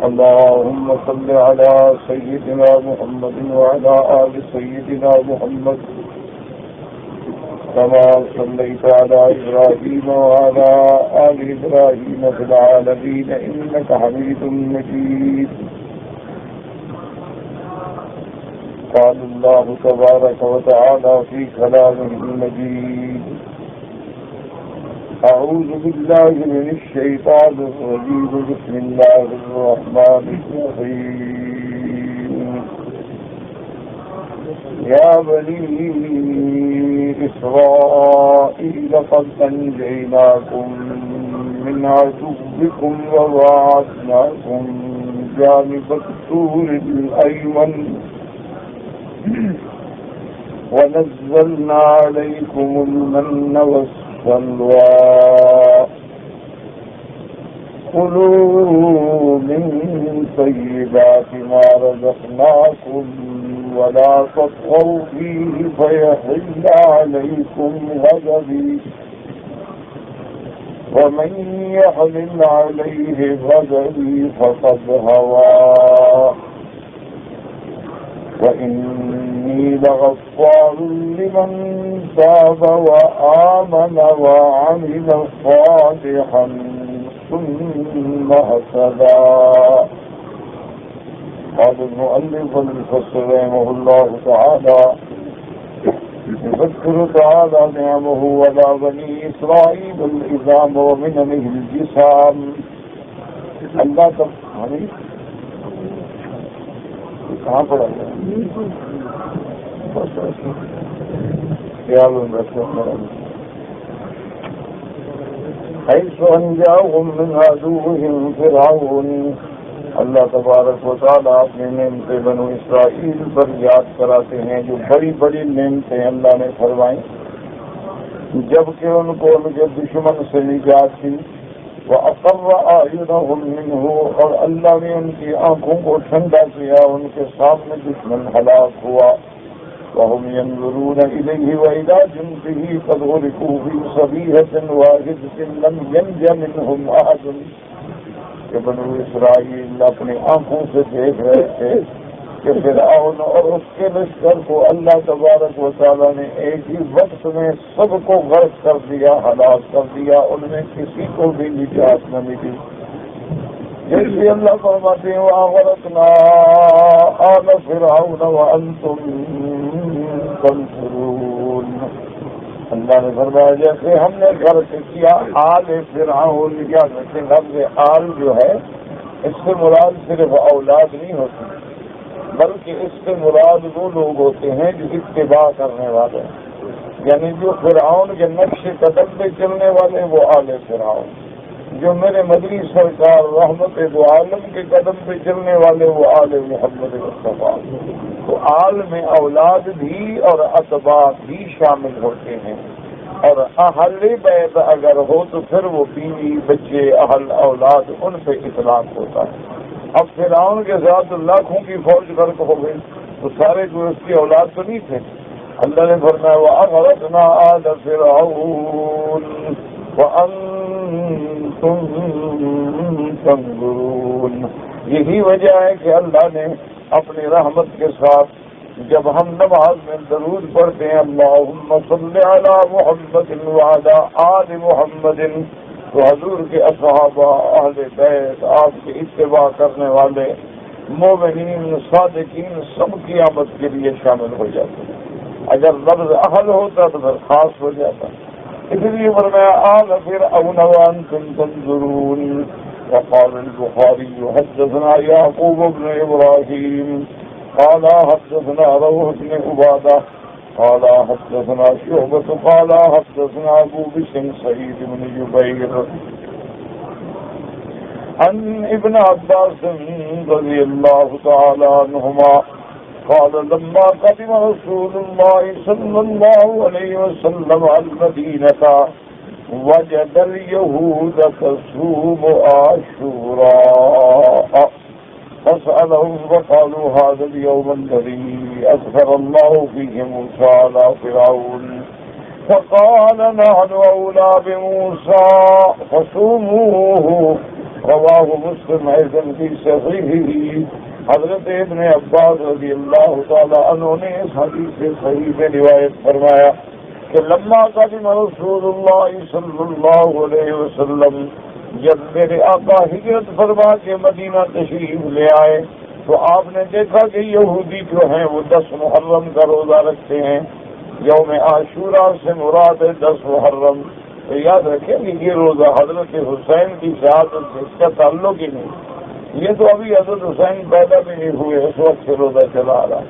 اللهم صل على سيدنا محمد وعلى آل سيدنا محمد كما صليت على إبراهيم وعلى آل إبراهيم في العالمين إنك حميد مجيد. قال الله تبارك وتعالى في كلامه المجيد: أعوذ بالله من الشيطان الرجيم. بسم الله الرحمن الرحيم. يا بني إسرائيل قد أنجيناكم من عدوكم وواعدناكم جانب الطور الأيمن ونزلنا عليكم المن والسلوى كلوا من طيبات ما رزقناكم ولا تطغوا فيه فيحل عليكم غضبي ومن يحلل عليه غضبي فقد هوى وإني لغفار لمن تاب وآمن وعمل صالحا ثم اهتدى. قال المؤلف المفسر رحمه الله تعالى: يذكر تعالى نعمه على بني إسرائيل العظام ومننه الجسام. اللہ کہاں پڑا گیا حيث أنجاهم من عدوهم فرعون. اللہ تبارک و تعالیٰ اپنے نعمتیں بنو اسرائیل پر یاد کراتے ہیں، جو بڑی بڑی نعمتیں اللہ نے فرمائیں جبکہ ان کو ان کے دشمن سے نجات دی. وَأَقَرَّ أَعْيُنَهُمْ مِنْهُ، اور اللہ نے ان کی آنکھوں کو ٹھنڈا کیا، ان کے سامنے دشمن ہلاک ہوا. وَهُمْ يَنْظُرُونَ إِلَيْهِ وَإِلَى جُنْدِهِ قَدْ غُرِقُوا فِي صَبِيحَةٍ وَاحِدَةٍ لَمْ يَنْجَ مِنْهُمْ أَحَدٌ. کہ بنو اسرائیل اپنی آنکھوں سے دیکھ رہے تھے کہ فرعون اور اس کے لشکر کو اللہ تبارک و تعالیٰ نے ایک ہی وقت میں سب کو غرق کر دیا، ہلاک کر دیا، ان میں کسی کو بھی نجات نہ ملی. جیسے اللہ فرماتے ہیں: وَأَغْرَقْنَا آلَ فِرْعَوْنَ وَأَنْتُمْ تَنْظُرُونَ. اللہ نے فرمایا جیسے ہم نے غرق کیا آل فرعون. یاد رکھیں لفظ آل جو ہے اس سے مراد صرف اولاد نہیں ہوتی، بلکہ اس سے مراد وہ لوگ ہوتے ہیں جو اتباع کرنے والے ہیں، یعنی جو فرعون کے نقش قدم پہ چلنے والے وہ آل فرعون، جو میرے مدنی سرکار رحمت دو عالم کے قدم پہ چلنے والے وہ آل محمد مصطفیٰ. تو آل میں اولاد بھی اور اتباع بھی شامل ہوتے ہیں، اور اہل بیت اگر ہو تو پھر وہ بیوی بچے اہل اولاد ان پہ اطلاق ہوتا ہے. اب فرعون کے ساتھ لاکھوں کی فوج غرق ہو گئی تو سارے جو اس کی اولاد تو نہیں تھے. اللہ نے فرمایا: وَأَغْرَقْنَا آلَ فِرْعَوْنَ وَأَنْتُمْ تَنْظُرُونَ. یہی وجہ ہے کہ اللہ نے اپنی رحمت کے ساتھ جب ہم نماز میں درود پڑھتے ہیں اللہم صلی علی محمد وعلی آل محمد، تو حضور کے اصحابہ، اہل بیت، آپ کی اتباع کرنے والے مومنین صادقین سب قیامت کے لیے شامل ہو جاتے ہیں. اگر لفظ اہل ہوتا تو پھر خاص ہو جاتا. اس لیے فرمایا آل فرعون وانتم تنظرون. وقال البخاری حدثنا یعقوب بن ابراہیم قال حدثنا روح بن عبادہ قال حدثنا شعبة قال حدثنا ابو بشر سعيد بن جبير عن ابن عباس رضي الله تعالى عنهما قال لما قدم رسول الله صلى الله عليه وسلم المدينة وجد اليهود تصوم عاشوراء فسألهم وقالوا هذا اليوم الذي أظهر الله فيه موسى على فرعون فقال نحن أولى بموسى فصوموه رواہ مسلم ایضاً فی صحیحہ، حضرت ابن عباس رضی اللہ تعالی عنہ نے اس حدیث صحیح میں روایت فرمایا کہ لما قدم رسول اللہ صلی اللہ علیہ وسلم، جب میرے آقا ہجرت فرما کے مدینہ تشریف لے آئے تو آپ نے دیکھا کہ یہودی جو ہیں وہ 10 محرم کا روزہ رکھتے ہیں۔ یوم عاشوراء سے مراد ہے 10 محرم۔ تو یاد رکھیں کہ یہ روزہ حضرت حسین کی شہادت سے اس کا تعلق ہی نہیں، یہ تو ابھی حضرت حسین پیدا بھی نہیں ہوئے، اس وقت سے روزہ چلا آ رہا۔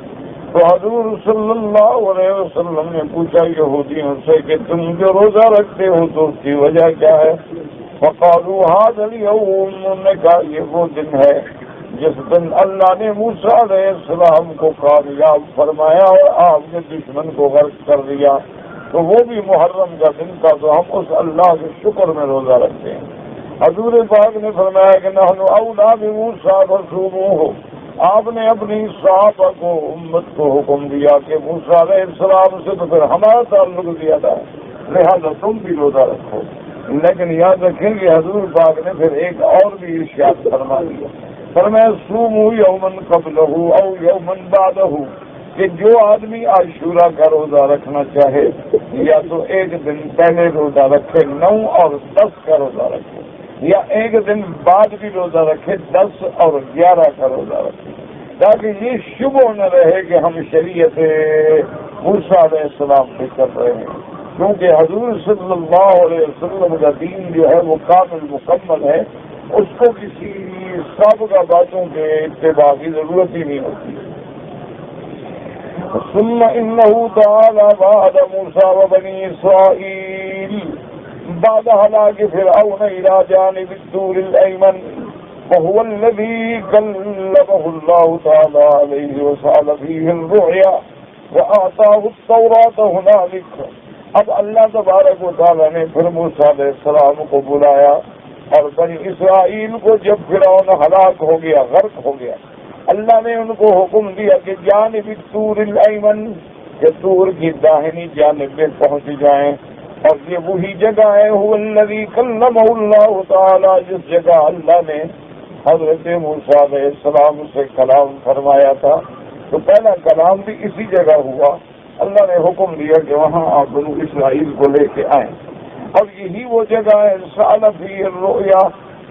تو حضور صلی اللہ علیہ وسلم نے پوچھا یہودیوں سے کہ تم جو روزہ رکھتے ہو تو اس کی وجہ کیا ہے؟ فقالوا هذا اليوم، انہوں نے کہا یہ وہ دن ہے جس دن اللہ نے موسیٰ علیہ السلام کو کامیاب فرمایا اور آپ نے دشمن کو غرق کر دیا، تو وہ بھی محرم کا دن تھا، تو ہم اس اللہ کے شکر میں روزہ رکھتے ہیں۔ حضور پاک نے فرمایا کہ نحن اولیٰ بموسیٰ فصوموہ، آپ نے اپنی صحابہ کو، امت کو حکم دیا کہ موسیٰ علیہ السلام سے تو پھر ہمارا تعلق زیادہ ہے، لہذا تم بھی روزہ رکھو۔ لیکن یاد رکھیں کہ حضور پاک نے پھر ایک اور بھی ارشاد فرما دیا، فرمایا صوموا یوما قبلہ او یوما بعدہ، کہ جو آدمی عاشورہ کا روزہ رکھنا چاہے یا تو ایک دن پہلے روزہ رکھے 9 اور 10 کا روزہ رکھے، یا ایک دن بعد بھی روزہ رکھے 10 اور 11 کا روزہ رکھے، تاکہ یہ شبہ نہ رہے کہ ہم شریعت موسیٰ علیہ السلام پہ کر رہے ہیں، کیونکہ حضور صلی اللہ علیہ وسلم کا دین جو ہے وہ کامل مکمل ہے، اس کو کسی سابقہ باتوں کے اتباع کی ضرورت ہی نہیں ہوتی۔ ثم انه تعالى بعد موسى وبني اسرائيل بعد هلاك فرعون الى جانب الطور الايمن، وهو الذي كلمه الله تعالى عليه وسأل فيه الرؤيا واعطاه التوراة هنالك۔ اب اللہ تبارک و تعالیٰ نے پھر موسیٰ علیہ السلام کو بلایا، اور بنی اسرائیل کو جب فرعون ہلاک ہو گیا، غرق ہو گیا، اللہ نے ان کو حکم دیا کہ جانب طور الایمن، کہ طور کی داہنی جانب میں پہنچ جائیں، اور یہ وہی جگہ ہے هو الذی کلمہ اللہ تعالی، جس جگہ اللہ نے حضرت موسیٰ علیہ السلام سے کلام فرمایا تھا۔ تو پہلا کلام بھی اسی جگہ ہوا، اللہ نے حکم دیا کہ وہاں آپ بنو اسرائیل کو لے کے آئیں، اور یہی وہ جگہ ہے سأل فیہ الرؤیا،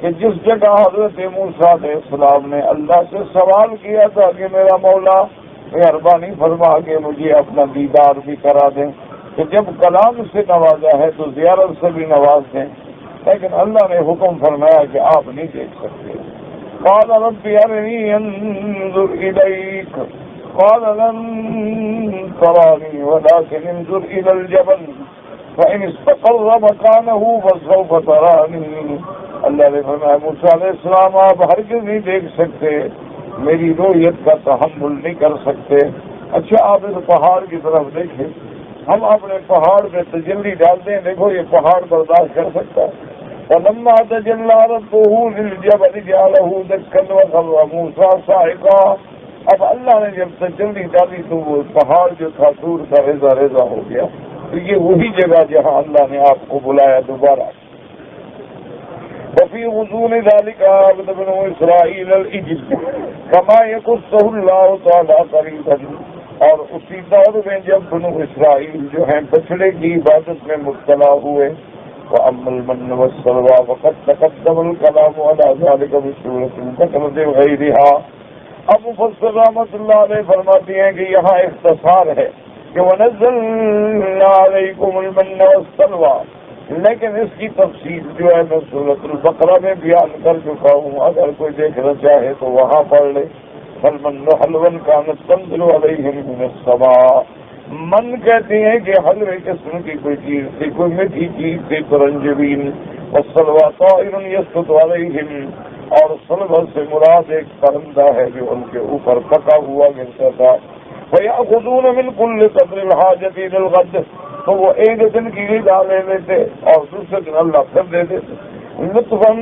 کہ جس جگہ حضرت موسیٰ علیہ السلام نے اللہ سے سوال کیا تھا کہ میرا مولا مہربانی فرما کے مجھے اپنا دیدار بھی کرا دیں، کہ جب کلام سے نوازا ہے تو زیارت سے بھی نواز دیں، لیکن اللہ نے حکم فرمایا کہ آپ نہیں دیکھ سکتے۔ قال رب ارنی انظر الیک قال لن ترانی ولكن انظر الى الجبل فإن استقر مكانه فسوف ترانی۔ اللہ نے فرمایا موسیٰ علیہ السلام آپ ہرگز نہیں دیکھ سکتے، میری رؤیت کا تحمل نہیں کر سکتے۔ اچھا آپ اس پہاڑ کی طرف دیکھیں، ہم اپنے پہاڑ پہ تجلی ڈالتے ہیں، دیکھو یہ پہاڑ برداشت کر سکتا ہے۔ فلما تجلی ربه للجبل جعله دكا وخر موسى صاعقا، اب اللہ نے جب تجلی ڈالی تو وہ پہاڑ جو تھا دور کا ریزہ ریزہ ہو گیا۔ تو یہ وہی جگہ جہاں اللہ نے آپ کو بلایا دوبارہ۔ وفي غضون ذلك عبد بن اسرائیل العجل كما يقصه الله تعالی قریبا، اور اسی دور میں جب بنو اسرائیل جو ہیں بچڑے کی عبادت میں مبتلا ہوئے، وأما المن والسلوى فقد تقدم الكلام على ذلك بسورة البقرة وغيرها۔ اب مفسر رحمۃ اللہ علیہ فرماتے ہیں کہ یہاں اختصار ہے کہ وَنَزَّلْنَا عَلَيْكُمُ الْمَنَّ وَالسَّلْوَىٰ، لیکن اس کی تفصیل جو ہے میں سورۃ البقرہ میں بیان کر چکا ہوں، اگر کوئی دیکھنا چاہے تو وہاں پڑھ لے۔ فَالْمَنُّ حَلْوًا كَانَتْ تَنزِلُ عَلَيْهِم مِّنَ السَّمَاءِ، من کہتے ہیں کہ حلوے قسم کی کوئی چیز تھی، کوئی میٹھی چیز تھی، ترنجبین۔ وَالسَّلْوَىٰ طَائِرٌ يَسْقُطُ عَلَيْهِمْ، اور سلوہ سے مراد ایک پرندہ ہے جو ان کے اوپر پکا ہوا گرتا تھا۔ فَيَأْخُذُونَ مِنْ كُلِّ قَدْرِ الْحَاجَةِ إِلَى الْغَدِّ، تو وہ ایک دن کی غذا لے لیتے اور دوسرے دن اللہ پھر دے دیتے۔ لطفاً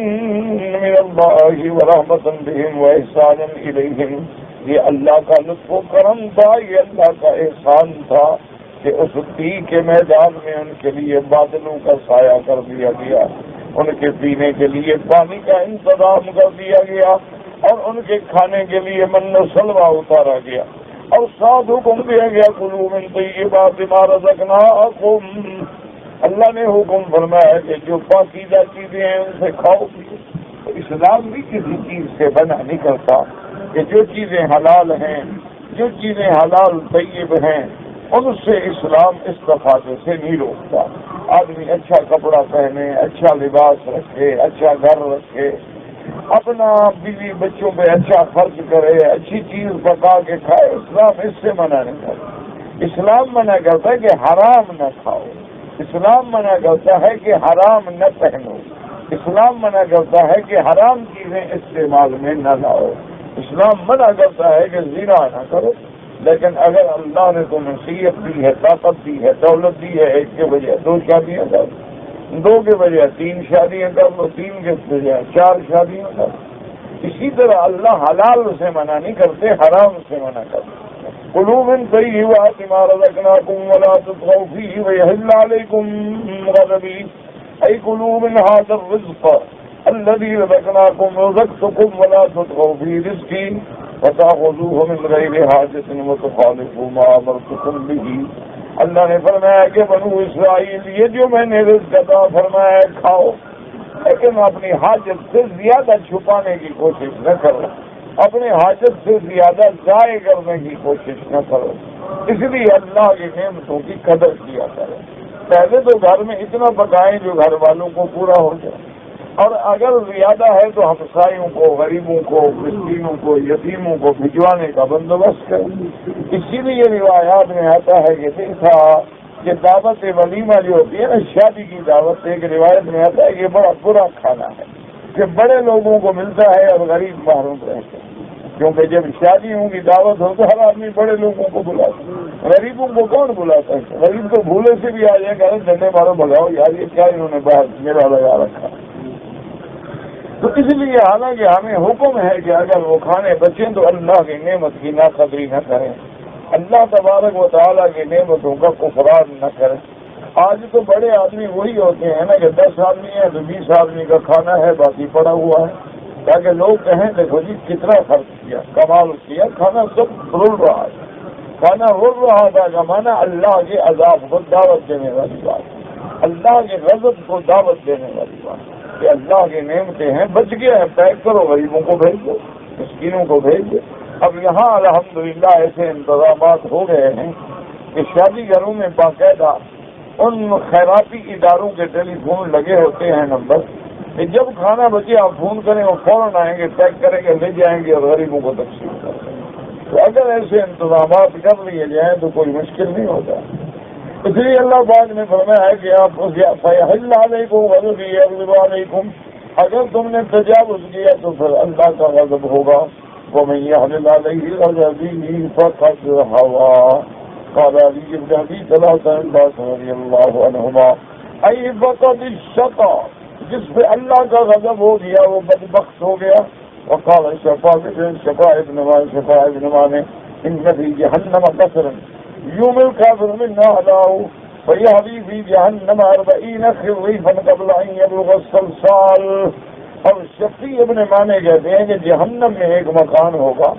من اللہ ورحمۃ بہم واحسانا الیہم، یہ اللہ کا لطف و کرم تھا، یہ اللہ کا احسان تھا کہ اس تی کے میدان میں ان کے لیے بادلوں کا سایہ کر دیا گیا۔ ان کے پینے کے لیے پانی کا انتظام کر دیا گیا اور ان کے کھانے کے لیے من و سلوہ اتارا گیا اور ساتھ حکم دیا گیا کلوا من طیبات ما رزقناکم، اللہ نے حکم فرمایا کہ جو پاکیزہ چیزیں ہیں ان سے کھاؤ پیو۔ اسلام بھی کسی چیز سے منع نہیں کرتا کہ جو چیزیں حلال ہیں، جو چیزیں حلال طیب ہیں، ان سے اسلام استفادے سے نہیں روکتا۔ آدمی اچھا کپڑا پہنے، اچھا لباس رکھے، اچھا گھر رکھے، اپنا بیوی بچوں پہ اچھا خرچ کرے، اچھی چیز پکا کے کھائے، اسلام اس سے منع نہیں کرتا۔ اسلام منع کرتا ہے کہ حرام نہ کھاؤ، اسلام منع کرتا ہے کہ حرام نہ پہنو، اسلام منع کرتا ہے کہ حرام چیزیں استعمال میں نہ لاؤ، اسلام منع کرتا ہے کہ زنا نہ کرو۔ لیکن اگر اللہ نے تمہیں نصیحت دی ہے، طاقت دی ہے، دولت دی ہے، ایک کے بجائے 2 شادیاں کر لو، 2 کے بجائے 3 شادیاں کر لو، 3 کے بجائے 4 شادیاں کر لو۔ اسی طرح اللہ حلال سے منع نہیں کرتے، حرام سے منع کرتے۔ کلوا من طیبات ما رزقناکم ولا تطغوا فیہ ویحل علیکم غضبی، ای کلوا من ھذا الرزق الذی رزقتکم ولا تطغوا فی رزقی وتأخذوه من غیر حاجۃ وتخالفوا ما امرتکم بہ۔ اللہ نے فرمایا کہ بنو اسرائیل یہ جو میں نے رزق عطا فرمایا کھاؤ، لیکن اپنی حاجت سے زیادہ چھپانے کی کوشش نہ کرو، اپنے حاجت سے زیادہ ضائع کرنے کی کوشش نہ کرو، اس لیے اللہ کی نعمتوں کی قدر کیا کرو۔ پہلے تو گھر میں اتنا پکائیں جو گھر والوں کو پورا ہو جائے، اور اگر زیادہ ہے تو ہمسایوں کو، غریبوں کو، مسکینوں کو، یتیموں کو بھجوانے کا بندوبست کریں۔ اسی لیے روایات میں آتا ہے کہ دیکھا کہ دعوت ولیمہ جو ہوتی ہے نا، شادی کی دعوت، ایک روایت میں آتا ہے کہ بڑا برا کھانا ہے کہ بڑے لوگوں کو ملتا ہے اور غریب محروم رہتے ہیں، کیونکہ جب شادیوں کی دعوت ہو تو ہر آدمی بڑے لوگوں کو بلاتا ہے، غریبوں کو کون بلاتا ہے؟ غریب تو بھولے سے بھی آ جائے کہ ڈنڈے مارو بھگاؤ یار، یہ کیا انہوں نے باہر میرا لگا رکھا۔ تو اس لیے حالانکہ ہمیں حکم ہے کہ اگر وہ کھانے بچیں تو اللہ کی نعمت کی ناقدری نہ کریں، اللہ تبارک و تعالیٰ کی نعمتوں کا کفران نہ کریں۔ آج تو بڑے آدمی وہی ہوتے ہیں نا کہ 10 آدمی ہیں تو 20 آدمی کا کھانا ہے، باقی پڑا ہوا ہے، تاکہ لوگ کہیں دیکھو جی کتنا خرچ کیا، کمال کیا، کھانا سب رول رہا ہے، کھانا رول رہا تھا کا مانا اللہ کے عذاب کو دعوت دینے والی بات، اللہ کے غضب کو دعوت دینے والی بات کہ اللہ کی نعمتیں ہیں، بچ گیا ہے، پیک کرو، غریبوں کو بھیج دو، مسکینوں کو بھیج دو۔ اب یہاں الحمدللہ ایسے انتظامات ہو گئے ہیں کہ شادی گھروں میں باقاعدہ ان خیراتی اداروں کے ٹیلی فون لگے ہوتے ہیں نمبر، کہ جب کھانا بچے آپ فون کریں اور فوراً آئیں گے، پیک کریں گے، لے جائیں گے اور غریبوں کو تقسیم کریں گے۔ تو اگر ایسے انتظامات کر لیے جائیں تو کوئی مشکل نہیں ہوتا۔ اس لیے اللہ پاک نے فرمایا ہے کہ آپ فَيَحِلَّ عَلَيْكُمْ غَضَبِي يَغْضِبُ عَلَيْكُمْ، اگر تم نے تجاوز کیا تو پھر اللہ کا غضب ہوگا۔ وَمَن يَحْلِلْ عَلَيْهِ غَضَبِي فَقَدْ هَوَىٰ، قال علی بن ابی طلحہ رضی اللہ عنہما، ای فقد الشقا، جس پہ اللہ کا غضب ہو گیا وہ بدبخت ہو گیا۔ وقال شفاء ابن مانے ان فی جہنم قصرا یوم الکافر منها علاؤ فیہوی فی جہنم 40 خریفا قبل ان یبلغ الصلصال۔ اور شفیع ابن مانے کہتے ہیں کہ جہنم میں ایک مکان ہوگا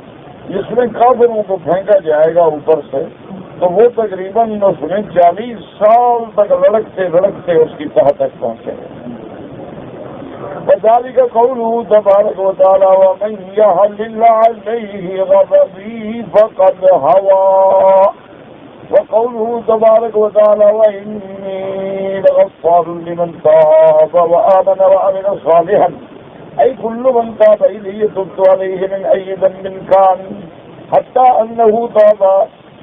جس میں کافروں کو پھینکا جائے گا اوپر سے، تو وہ تقریباً اس میں 40 سال تک لڑکتے لڑکتے اس کی تہ تک پہنچے گا۔ وذلك قوله تبارک و تعالی ومن يحلل عليه غضبي فقد هوى، وقوله تبارک و تعالی وإني لغفار لمن تاب وآمن وعمل صالحا، أي كل من تاب إلي تبت عليه من أي ذنب كان حتى أنه تاب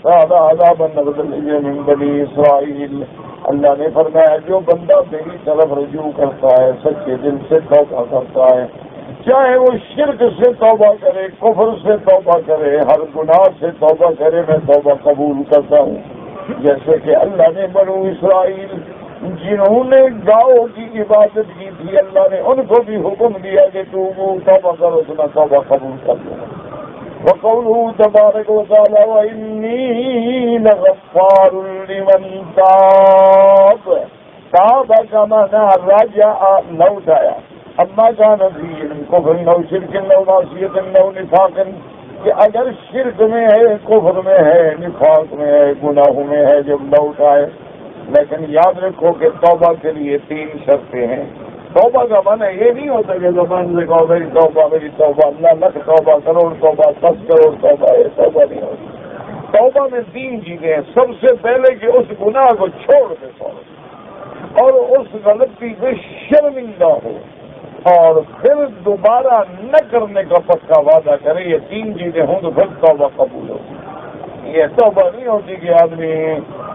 هذا عذاب النبذ من بني اسرائیل۔ اللہ نے فرمایا جو بندہ میری طرف رجوع کرتا ہے، سچے دل سے توبہ کرتا ہے، چاہے وہ شرک سے توبہ کرے، کفر سے توبہ کرے، ہر گناہ سے توبہ کرے، میں توبہ قبول کرتا ہوں۔ جیسے کہ اللہ نے بنو اسرائیل جنہوں نے گاؤں کی عبادت کی تھی، اللہ نے ان کو بھی حکم دیا کہ تم توبہ کرو، تمہیں توبہ قبول کر لو۔ وقوله تبارک و تعالی وإنی لغفار لمن تاب، تابا کا مانا رجع لوٹ آیا، اما کا نبی کفر نو شرک نو معصیت نو نفاق، کہ اگر شرک میں ہے، کفر میں ہے، نفاق میں ہے، گناہوں میں ہے، جب لوٹ آئے. لیکن یاد رکھو کہ توبہ کے لیے 3 شرطیں ہیں. توبہ کا معنی یہ نہیں ہوتا کہ زبان سے کہو میری توبہ میری توبہ، اللہ لاکھ توبہ، کروڑ توبہ، 10 کروڑ توبہ، یہ توبہ نہیں ہوتی. توبہ میں 3 چیزیں ہیں. سب سے پہلے کہ اس گناہ کو چھوڑ دے اور اس غلطی پہ شرمندہ ہو، اور پھر دوبارہ نہ کرنے کا پکا وعدہ کرے. یہ 3 چیزیں ہوں تو پھر توبہ قبول ہوتی. یہ توبہ نہیں ہوتی کہ آدمی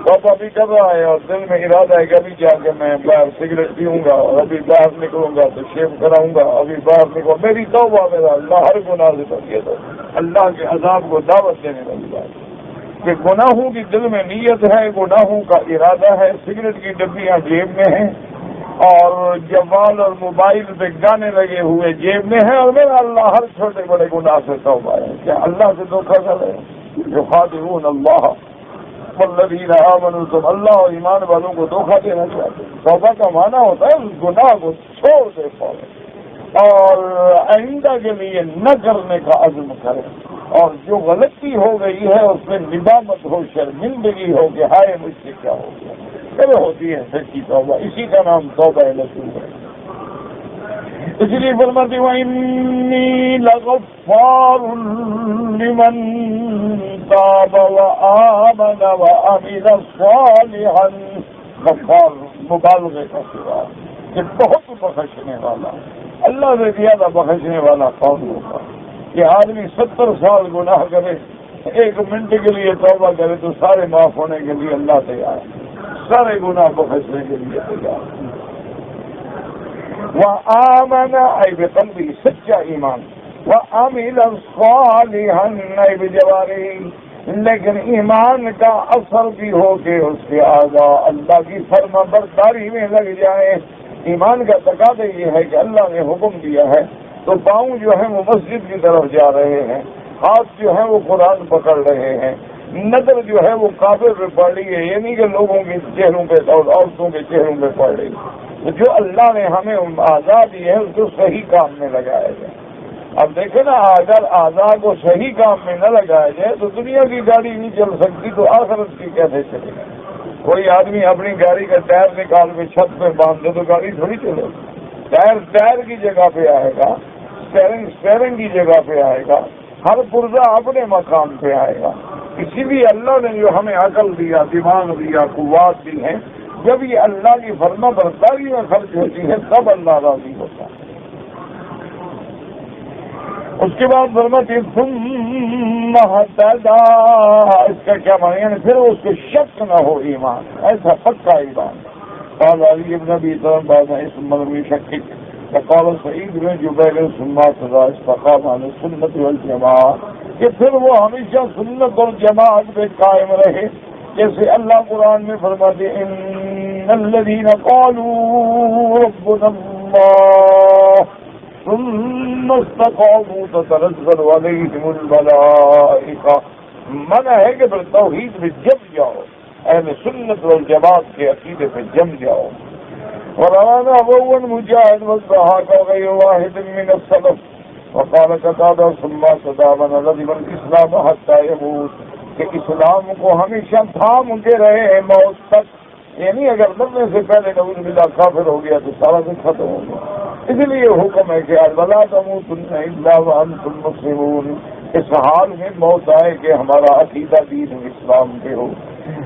توبہ بھی کر رہا ہے اور دل میں ارادہ ہے کہ ابھی جا کے میں باہر سگریٹ پیوں گا، اور ابھی باہر نکلوں گا تو شیو کراؤں گا، ابھی باہر نکلوں میری توبہ میرا اللہ ہر گناہ سے بچے. تو اللہ کے عذاب کو دعوت دینے والی بات کہ گناہوں کی دل میں نیت ہے، گناہوں کا ارادہ ہے، سگریٹ کی ڈبیاں جیب میں ہیں، اور جوال اور موبائل پہ گانے لگے ہوئے جیب میں ہیں، اور میرا اللہ ہر چھوٹے بڑے گناہ سے توبہ ہے. کیا اللہ سے دھوکہ کر رہے ہیں؟ یخادعون اللہ والذین آمنوا، تم اللہ اور ایمان والوں کو دھوکہ دینا چاہتے. توبہ کا معنی ہوتا ہے اس گناہ کو چھوڑ دے فوراً اور آئندہ کے لیے نہ کرنے کا عزم کرے، اور جو غلطی ہو گئی ہے اس میں ندامت ہو، شرمندگی ہو کہ ہائے مجھ سے کیا ہو گیا. کب ہوتی ہے سچی توبہ؟ اسی کا نام توبہ نصوح ہے. اس لیے فرماتے ہیں انی لغفار لمن تاب وآمن وعمل صالحا. غفار مبالغے کا سوا کہ بہت بخشنے والا. اللہ سے زیادہ بخشنے والا کون ہوگا؟ کہ آدمی 70 سال گناہ کرے، 1 منٹ کے لیے توبہ کرے تو سارے معاف ہونے کے لیے اللہ تیار ہے، سارے گناہ بخشنے کے لیے تیار ہے. وآمن ای بقلبی، سچا ایمان، وعمل صالحا ای بجوارحہ، لیکن ایمان کا اثر بھی ہو کہ اس کے اعضاء اللہ کی فرما برداری میں لگ جائے. ایمان کا تقاضا یہ ہے کہ اللہ نے حکم دیا ہے تو پاؤں جو ہیں وہ مسجد کی طرف جا رہے ہیں، ہاتھ جو ہیں وہ قرآن پکڑ رہے ہیں، نظر جو ہے وہ کعبے پہ پڑ رہی ہے. یہ نہیں کہ لوگوں کے چہروں پہ اور عورتوں کے چہروں پہ پڑ رہی. جو اللہ نے ہمیں آزاد دی ہے اس کو صحیح کام میں لگایا جائے. اب دیکھیں نا، اگر آزاد کو صحیح کام میں نہ لگایا جائے تو دنیا کی گاڑی نہیں چل سکتی، تو آخرت کی کیسے چلے گی؟ کوئی آدمی اپنی گاڑی کا ٹائر نکال کے چھت پہ باندھ دے تو گاڑی تھوڑی چلے گی. ٹائر کی جگہ پہ آئے گا، اسٹیئرنگ کی جگہ پہ آئے گا، ہر پرزہ اپنے مقام پہ آئے گا. اسی لیے اللہ نے جو ہمیں عقل دیا، دماغ دیا، قوات دی ہیں، جب یہ اللہ کی فرما برداری میں خرچ ہوتی ہے تب اللہ راضی ہوتا ہے. اس کے بعد فرماتے ثم اهتدى، اس کا کیا معنی ہے؟ پھر اس کو شک نہ ہو ایمان، ایسا پکا ایمان. قال علی بن ابی طالب بعد اسم من شکک، فقال سعید بن جبیر ثم اهتدى استقام على السنة والجماعة، کہ پھر وہ ہمیشہ سنت اور جماعت پہ قائم رہے. جیسے اللہ قرآن میں فرماتے ان الذين قالوا ربنا الله ثم استقاموا تتنزل عليهم الملائكة. منع ہے کہ پھر توحید میں جم جاؤ، اہل سنت والجماعت کے عقیدے پہ جم جاؤ. ورانا ابو مجاہد والضحاک وغیر واحد من السلف. وقال قتادہ ثم صدامن لزم الاسلام حتى يموت، کہ اسلام کو ہمیشہ تھام کے رہے ہیں موت تک. یعنی اگر مرنے سے پہلے نعوذ باللہ کافر ہو گیا تو سارا دن ختم ہو گیا. اس لیے حکم ہے کہ ولا تموتن الا وانتم مسلمون، اس حال میں موت آئے کہ ہمارا عقیدہ دین اسلام پہ ہو.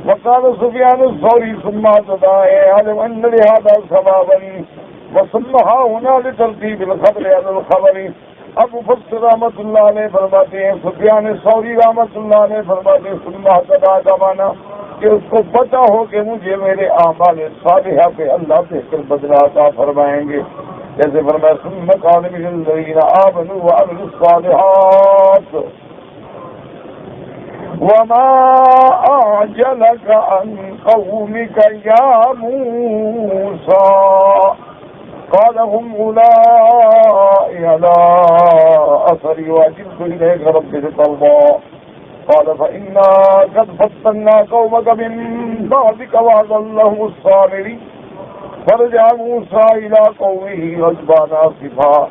وقال سفیان الثوری ثم اهتدى علم ان لهذا سببا وصلها هنا لترتیب الخبر على الخبر. اب مفسر رحمۃ اللہ علیہ فرماتے ہیں، سفیان ثوری رحمۃ اللہ علیہ فرماتے ہیں ثم اهتدى کا معنی کہ اس کو پتہ ہو کہ مجھے میرے اعمال صالحہ پہ اللہ بہتر بدلہ عطا فرمائیں گے. جیسے فرمایا ثم قال من الذين آمنوا وعملوا الصالحات وما أعجلك عن قومك يا موسى قال هم أولئك على أثري وأجلت إليك رب لترضى قال فإنا قد فتنا قومك من بعدك وأضلهم السامري. فرجع موسى إلى قومه غضبان آسفا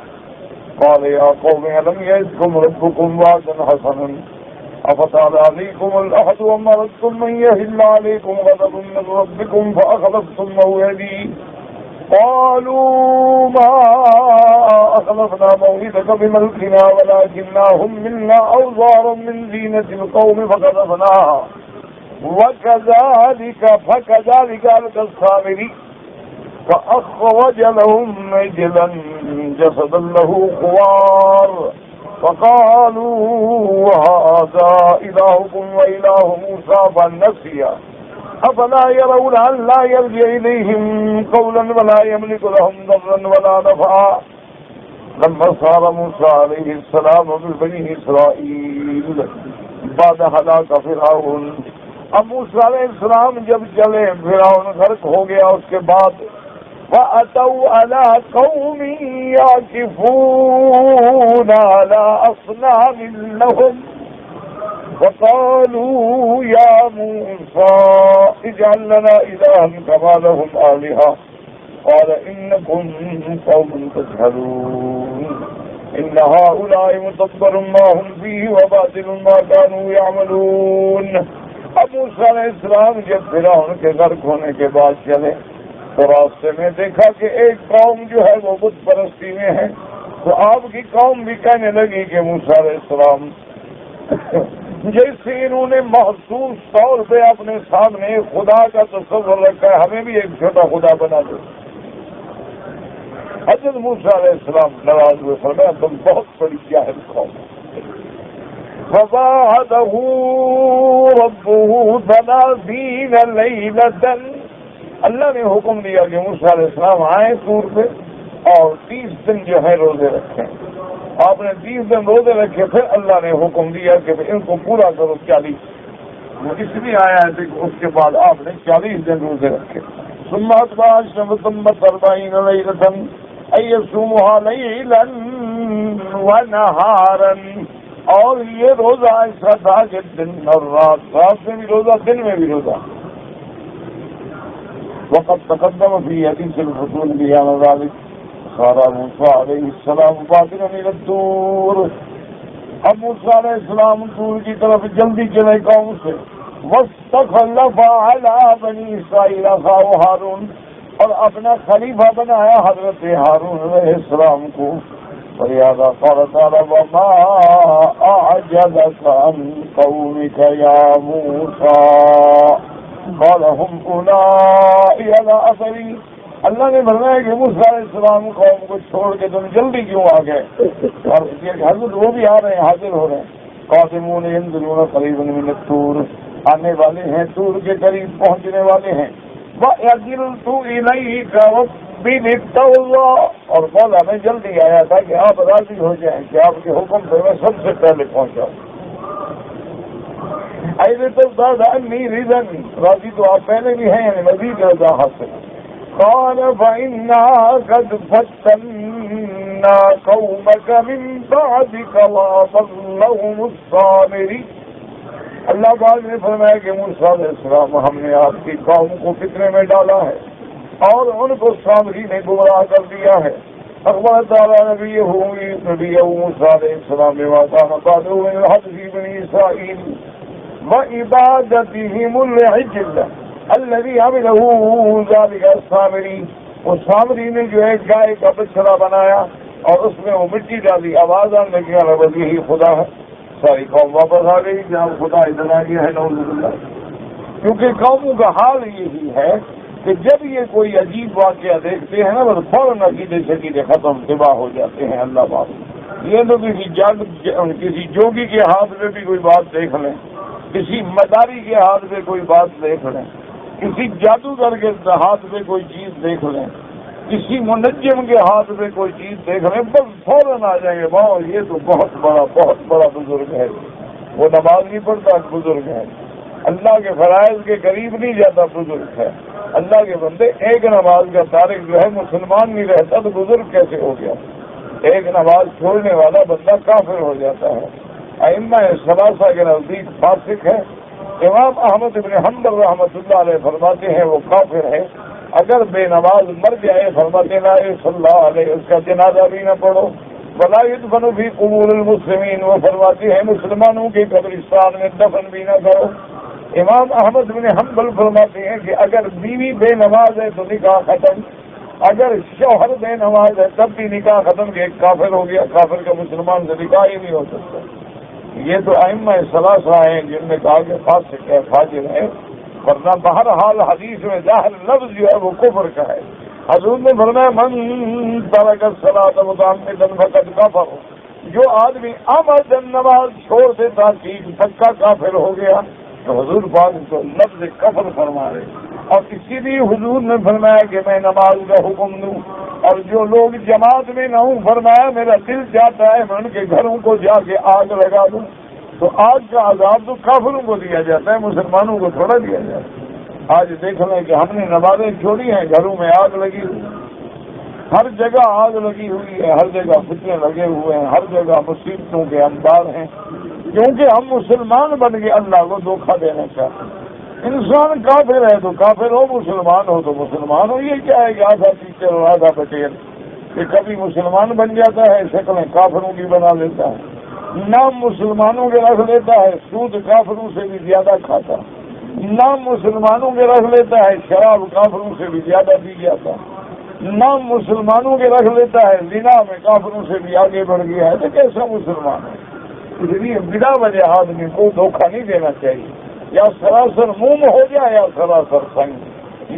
قال يا قوم ألم يعدكم ربكم وعدا حسنا أفطال عليكم الأحد وما أردتم أن يهل عليكم غضب من ربكم فأخلفتم موعدي قالوا ما أخلفنا موعدك بملكنا ولكننا حملنا أوزارا من زينة القوم فقذفناها فكذلك ألقى السامري فأخرج لهم عجلا جسدا له خوار فقالوا هذا إلهكم وإله موسى فنسي أفلا يرون أن لا يرجع إليهم قولا ولا يملك لهم ضرا ولا نفعا لما صار موسى عليه السلام ببني إسرائيل بعد هلاك فرعون. اب موسیٰ علیہ السلام جب چلے فرعون غرق ہو گیا اس کے بعد وَأَتَوْا عَلَىٰ قَوْمٍ يَعْكِفُونَ عَلَىٰ أَصْنَامٍ لَهُمْ وَقَالُوا يَا مُوسَىٰ اجْعَل لَّنَا إِلَٰهًا كَمَا لَهُمْ آلِهَةٌ قَالَ إِنَّكُمْ قَوْمٌ تَجْهَلُونَ إِنَّ هَٰؤُلَاءِ مُتَبَّرٌ مَّا هُمْ فِيهِ وَبَاطِلٌ مَّا كَانُوا يَعْمَلُونَ. اب موسیٰ علیہ السلام جب فرعون کے غرق ہونے کے بعد چلے تو راستے میں دیکھا کہ ایک قوم جو ہے وہ بت پرستی میں ہے، تو آپ کی قوم بھی کہنے لگی کہ موسیٰ علیہ السلام جیسے انہوں نے محسوس طور پہ اپنے سامنے خدا کا تصور رکھا ہے، ہمیں بھی ایک چھوٹا خدا بنا دو. حضرت موسیٰ علیہ السلام ناراض ہوئے، فرمایا تم بہت بڑی جاہل قوم. فَوَاعَدَهُ رَبُّهُ 30 لَيْلَةً. اللہ نے حکم دیا کہ موسیٰ علیہ السلام آئیں طور پہ اور 30 دن جو ہے روزے رکھیں. آپ نے 30 دن روزے رکھے، پھر اللہ نے حکم دیا کہ ان کو پورا کرو 40. اس لیے آیا ہے کہ اس کے بعد آپ نے 40 دن روزے رکھے. ثم أتبع وتمت 40 ليلة أن يصومها ليلا ونهارا. اور یہ روزہ ایسا تھا کہ دن اور رات میں بھی روزہ، دن میں بھی روزہ. وقد تقدم في حديث الفصول بيان ذلك. صار موسى عليه السلام باطنا إلى الطور. اب موسیٰ علیہ السلام طور کی طرف جلدی چلے قوم سے. واستخلف على بني إسرائيل أخاه هارون. اور اپنا خلیفہ بنایا حضرت ہارون علیہ السلام کو. ولهذا قال تعالى وما أعجبك عن قومك يا موسى قال هم أولئك على أثري. اللہ نے فرمایا کہ موسیٰ علیہ السلام قوم کو چھوڑ کے تم جلدی کیوں آ گئے؟ اور حضرت وہ بھی آ رہے ہیں، حاضر ہو رہے ہیں. قادمون ينزلون قريبا من الطور. آنے والے ہیں، طور کے قریب پہنچنے والے ہیں. وَأَجِلْتُ إِلَيْكَ رَبِّي لِلتَّوْبَةِ. اور مولا میں جلدی آیا تھا کہ آپ راضی ہو جائیں کہ آپ کے حکم پہ میں سب سے پہلے پہنچاؤں. ایسے تو زیادہ نہیں ریزن راضی تو آپ پہلے بھی ہیں، یعنی مزید رضا حاصل. قال فإنا قد فتنا قومك من بعدك وأضلهم السامري. اللہ بعد نے فرمایا کہ موسیٰ علیہ السلام ہم نے آپ کی قوم کو فتنے میں ڈالا ہے اور ان کو سامری نے گمراہ کر دیا ہے. اخبر تعالیٰ نبی موسیٰ علیہ السلام وكان بعده من الحدث بني إسرائيل وعبادتهم العجل الذي عمله ذلك السامری. وہ سامری نے جو ہے گائے کا بچڑا بنایا اور اس میں وہ مٹی ڈالی، آواز آنے لگی بس یہی خدا ہے. ساری قوم واپس آ گئی جہاں خدا ادھر آ گیا ہے نعوذ باللہ. کیونکہ قوموں کا حال یہی ہے کہ جب یہ کوئی عجیب واقعہ دیکھتے ہیں نا بس فوراً عقیدے ختم تباہ ہو جاتے ہیں. اللہ بات یہ تو کسی جوگی کے ہاتھ میں بھی کوئی بات دیکھ لیں، کسی مداری کے ہاتھ میں کوئی بات دیکھ لیں، کسی جادوگر کے ہاتھ میں کوئی چیز دیکھ لیں، کسی منجم کے ہاتھ میں کوئی چیز دیکھ لیں، بس فوراً آ جائیں گے واہ یہ تو بہت بڑا بزرگ ہے. وہ نماز نہیں پڑھتا بزرگ ہے، اللہ کے فرائض کے قریب نہیں جاتا بزرگ ہے. اللہ کے بندے ایک نماز کا تارک جو ہے مسلمان نہیں رہتا تو بزرگ کیسے ہو گیا؟ ایک نماز چھوڑنے والا بندہ کافر ہو جاتا ہے. ائمہ ثلاثہ کے نزدیک فاسق ہے. امام احمد بن حنبل رحمۃ اللہ علیہ فرماتے ہیں وہ کافر ہے اگر بے نماز مر جائے فرماتے لا صلی اللہ علیہ اس کا جنازہ بھی نہ پڑھو، ولا يدفن فی قبور المسلمین، وہ فرماتے ہیں مسلمانوں کے قبرستان میں دفن بھی نہ کرو۔ امام احمد بن حنبل فرماتے ہیں کہ اگر بیوی بے نماز ہے تو نکاح ختم، اگر شوہر بے نماز ہے تب بھی نکاح ختم، کہ ایک کافر ہو گیا، کافر کا مسلمان سے نکاح ہی نہیں ہو سکتا۔ یہ تو ائمہ ثلاثہ ہیں جن نے کہا کہ فاسق ہے، فاجر ہے، ورنہ بہرحال حدیث میں ظاہر لفظ جو ہے وہ کفر کا ہے۔ حضور نے فرمایا من ترک الصلاۃ متعمدا فقد کفر، جو آدمی عمدن نماز چھوڑ دیتا ٹھیک پکا کافر ہو گیا۔ تو حضور پاک تو لفظ کفر فرما رہے، اور اسی لیے حضور نے فرمایا کہ میں نماز کا حکم دوں، اور جو لوگ جماعت میں نہ ہوں فرمایا میرا دل چاہتا ہے میں ان کے گھروں کو جا کے آگ لگا دوں۔ تو آگ کا عذاب تو کافروں کو دیا جاتا ہے، مسلمانوں کو تھوڑا دیا جاتا ہے۔ آج دیکھ لیں کہ ہم نے نمازیں چھوڑی ہیں، گھروں میں آگ لگی ہوئی، ہر جگہ آگ لگی ہوئی ہے، ہر جگہ فتنے لگے ہوئے ہیں، ہر جگہ مصیبتوں کے انبار ہیں، کیونکہ ہم مسلمان بن کے اللہ کو دھوکہ دینا چاہتے ہیں۔ انسان کافر ہے تو کافر ہو، مسلمان ہو تو مسلمان ہو۔ یہ کیا ہے کہ آدھا ٹیچر اور آدھا پٹیل، کہ کبھی مسلمان بن جاتا ہے شکلیں کافروں کی بنا لیتا ہے، نام مسلمانوں کے رکھ لیتا ہے، سود کافروں سے بھی زیادہ کھاتا، نام مسلمانوں کے رکھ لیتا ہے، شراب کافروں سے بھی زیادہ پی جاتا، نام مسلمانوں کے رکھ لیتا ہے، زنا میں کافروں سے بھی آگے بڑھ گیا ہے۔ تو کیسا مسلمان ہے؟ اس لیے بلا وجہ آدمی کو دھوکہ نہیں دینا چاہیے، یا سراسر موم ہو جائے یا سراسر سنگ،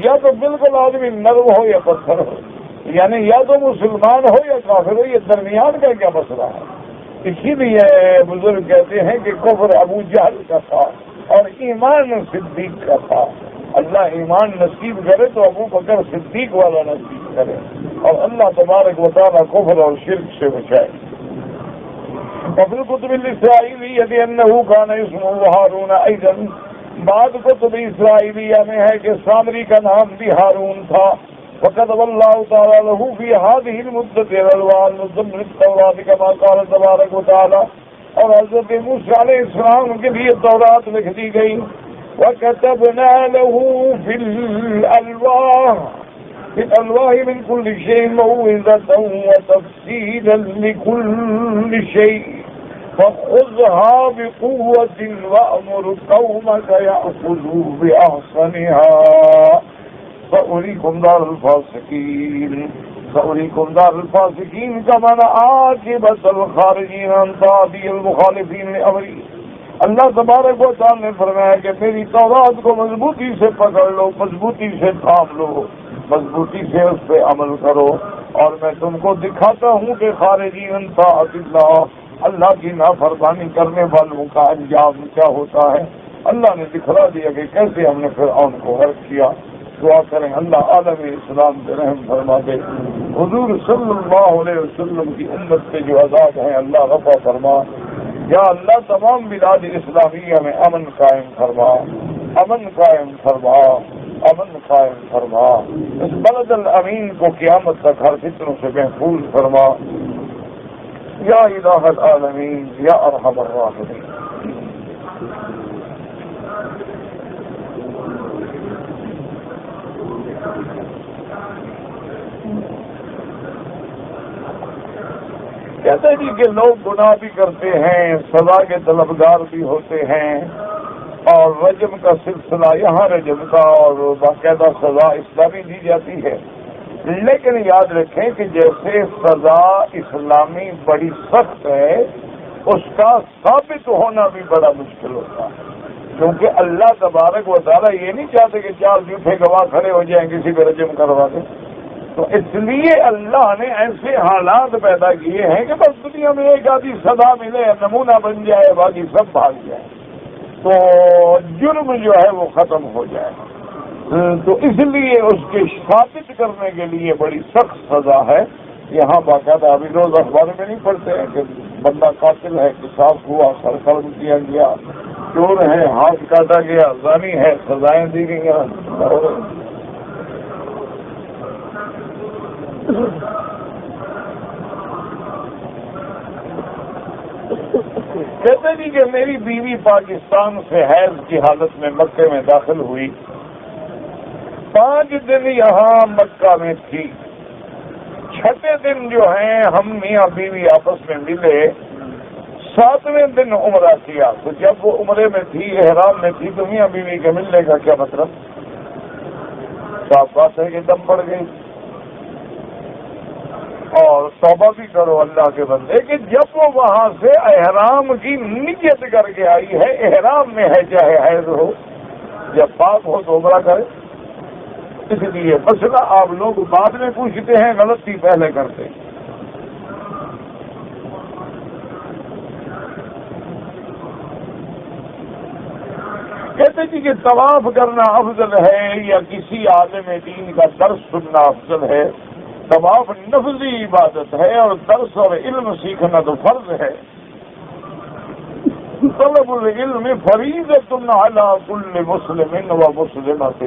یا تو بالکل آدمی نرم ہو یا پتھر ہو، یعنی یا تو مسلمان ہو یا کافر ہو، یہ درمیان کا کیا مسئلہ ہے؟ اسی لیے بزرگ کہتے ہیں کہ کفر ابو جہل کا تھا اور ایمان صدیق کا تھا۔ اللہ ایمان نصیب کرے تو ابو بکر صدیق والا نصیب کرے، اور اللہ تبارک و تعالیٰ کفر اور شرک سے بچائے۔ وفي الكتب الإسرائيلية أنه كان اسمه هارون أيضا، بعض کتب اسرائیلیہ میں ہے کہ سامری کا نام بھی ہارون تھا۔ وكتب الله تعالى له في هذه المدة الألوان من التوراة كما قال تبارك وتعالى، اور حضرت موسیٰ علیہ السلام کے لیے تورات لکھ دی گئی۔ وكتبنا له في الألواح من كل شيء موعظة وتفصيلا لكل شيء فخذها بقوة وأمر قومك يأخذوا بأحسنها سأريكم دار الفاسقين كما عاقبة الخارجين عن طاعتي المخالفين لأمري۔ اللہ تبارک و تعالیٰ نے فرمایا کہ میری تورات کو مضبوطی سے پکڑ لو، مضبوطی سے تھام لو، مضبوطی سے اس پہ عمل کرو، اور میں تم کو دکھاتا ہوں کہ خارجین طاعت اللہ کی نافرمانی کرنے والوں کا انجام کیا ہوتا ہے۔ اللہ نے دکھلا دیا کہ کیسے ہم نے فرعون کو غرق کیا۔ دعا کریں اللہ عالم اسلام سے رحم فرما دے، حضور صلی اللہ علیہ وسلم کی امت سے جو عذاب ہیں اللہ رفع فرما۔ یا اللہ تمام بلاد اسلامیہ میں امن قائم فرما، امن قائم فرما، امن قائم فرما۔ اس بلد الامین کو قیامت تک ہر فتنوں سے محفوظ فرما، یا الہ العالمین یا ارحم الراحمین۔ کہتے جی کہ لوگ گناہ بھی کرتے ہیں، سزا کے طلبگار بھی ہوتے ہیں، اور رجم کا سلسلہ یہاں رجم کا اور باقاعدہ سزا اسلامی دی جاتی ہے، لیکن یاد رکھیں کہ جیسے سزا اسلامی بڑی سخت ہے اس کا ثابت ہونا بھی بڑا مشکل ہوتا ہے، کیونکہ اللہ تبارک و تعالیٰ یہ نہیں چاہتے کہ چار جھوٹے گواہ کھڑے ہو جائیں کسی پہ رجم کروا دیں۔ تو اس لیے اللہ نے ایسے حالات پیدا کیے ہیں کہ بس دنیا میں ایک آدھی سزا ملے، نمونہ بن جائے، باقی سب بھاگ جائے، تو جرم جو ہے وہ ختم ہو جائے۔ تو اس لیے اس کے ثابت کرنے کے لیے بڑی سخت سزا ہے۔ یہاں باقاعدہ ابھی روز اخبار میں نہیں پڑھتے ہیں کہ بندہ قاتل ہے، قصاص ہوا، سر قلم کیا گیا، چور ہے ہاتھ کاٹا گیا، زانی ہے سزائیں دی گئی۔ کہتے جی کہ میری بیوی پاکستان سے حیض کی حالت میں مکے میں داخل ہوئی، 5 دن یہاں مکہ میں تھی، 6 دن جو ہیں ہم میاں بیوی آپس میں ملے، 7ویں دن عمرہ کیا۔ تو جب وہ عمرے میں تھی، احرام میں تھی، تو میاں بیوی کے ملنے کا کیا مطلب؟ صاف بات ہے کہ دم پڑ گئی۔ اور توبہ بھی کرو اللہ کے بندے کہ جب وہ وہاں سے احرام کی نیت کر کے آئی ہے، احرام میں ہے، چاہے حیض ہو، جب پاک ہو تو عمرہ کرے۔ اس لیے مسئلہ آپ لوگ بعد میں پوچھتے ہیں، غلطی پہلے کرتے ہیں۔ کہتے جی کہ طواف کرنا افضل ہے یا کسی عالم دین کا درس سننا افضل ہے؟ طواف نفلی عبادت ہے اور درس اور علم سیکھنا تو فرض ہے۔ طلب العلم فریضۃ علی کل مسلم و مسلمۃ،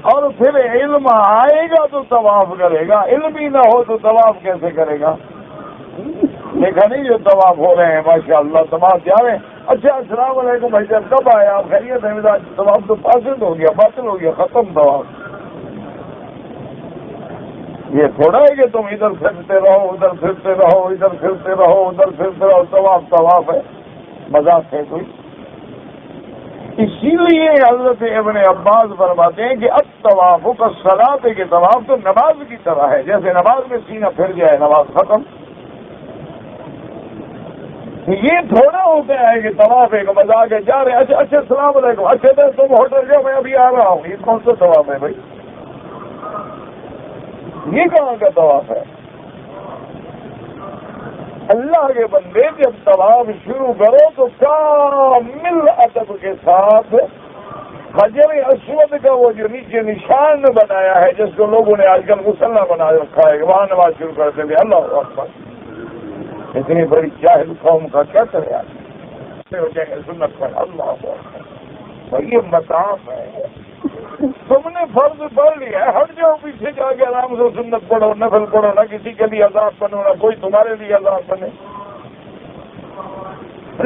اور پھر علم آئے گا تو طواف کرے گا، علم ہی نہ ہو تو طواف کیسے کرے گا؟ دیکھا نہیں جو طواف ہو رہے ہیں ماشاء اللہ، طواف جا رہے ہیں۔ اچھا السلام علیکم بھائی جان، کب آئے آپ؟ خیریت ہے؟ طواف تو فاسد ہو گیا، باطل ہو گیا، ختم طواف۔ یہ تھوڑا ہے کہ تم ادھر پھرتے رہو، ادھر پھرتے رہو، ادھر پھرتے رہو، ادھر پھرتے رہو، طواف ہے، مذاق ہے کوئی؟ اسی لیے حضرت ابن عباس فرماتے ہیں کہ الطواف کالصلاۃ، کے طواف تو نماز کی طرح ہے، جیسے نماز میں سینہ پھر جائے نماز ختم۔ یہ تھوڑا ہوتا ہے کہ طواف ایک مذاق ہے، جا رہے ہیں، اچھا اچھا السلام علیکم، اچھا تم ہوٹل جاؤ، میں ابھی آ رہا ہوں۔ یہ کون سا طواف ہے بھائی؟ یہ کہاں کا طواف ہے؟ اللہ کے بندے جب طواف شروع کرو تو کامل ادب کے ساتھ حجر اسود کا وہ جو نیچے نشان بنایا ہے، جس کو لوگوں نے آج کل مسلح بنا رکھا ہے، وہاں نماز شروع کرتے تھے۔ اللہ اکبر! اتنی بڑی جاہل قوم کا کیا کرے آدمی؟ ہو جائیں گے سنت پر۔ اللہ اکبر! یہ مطاف ہے، تم نے فرض پڑھ لیا ہے، ہٹ جاؤ پیچھے جا کے آرام سے سنت پڑھو، نفل پڑھو، نہ کسی کے لیے عذاب بنو، نہ کوئی تمہارے لیے عذاب بنے۔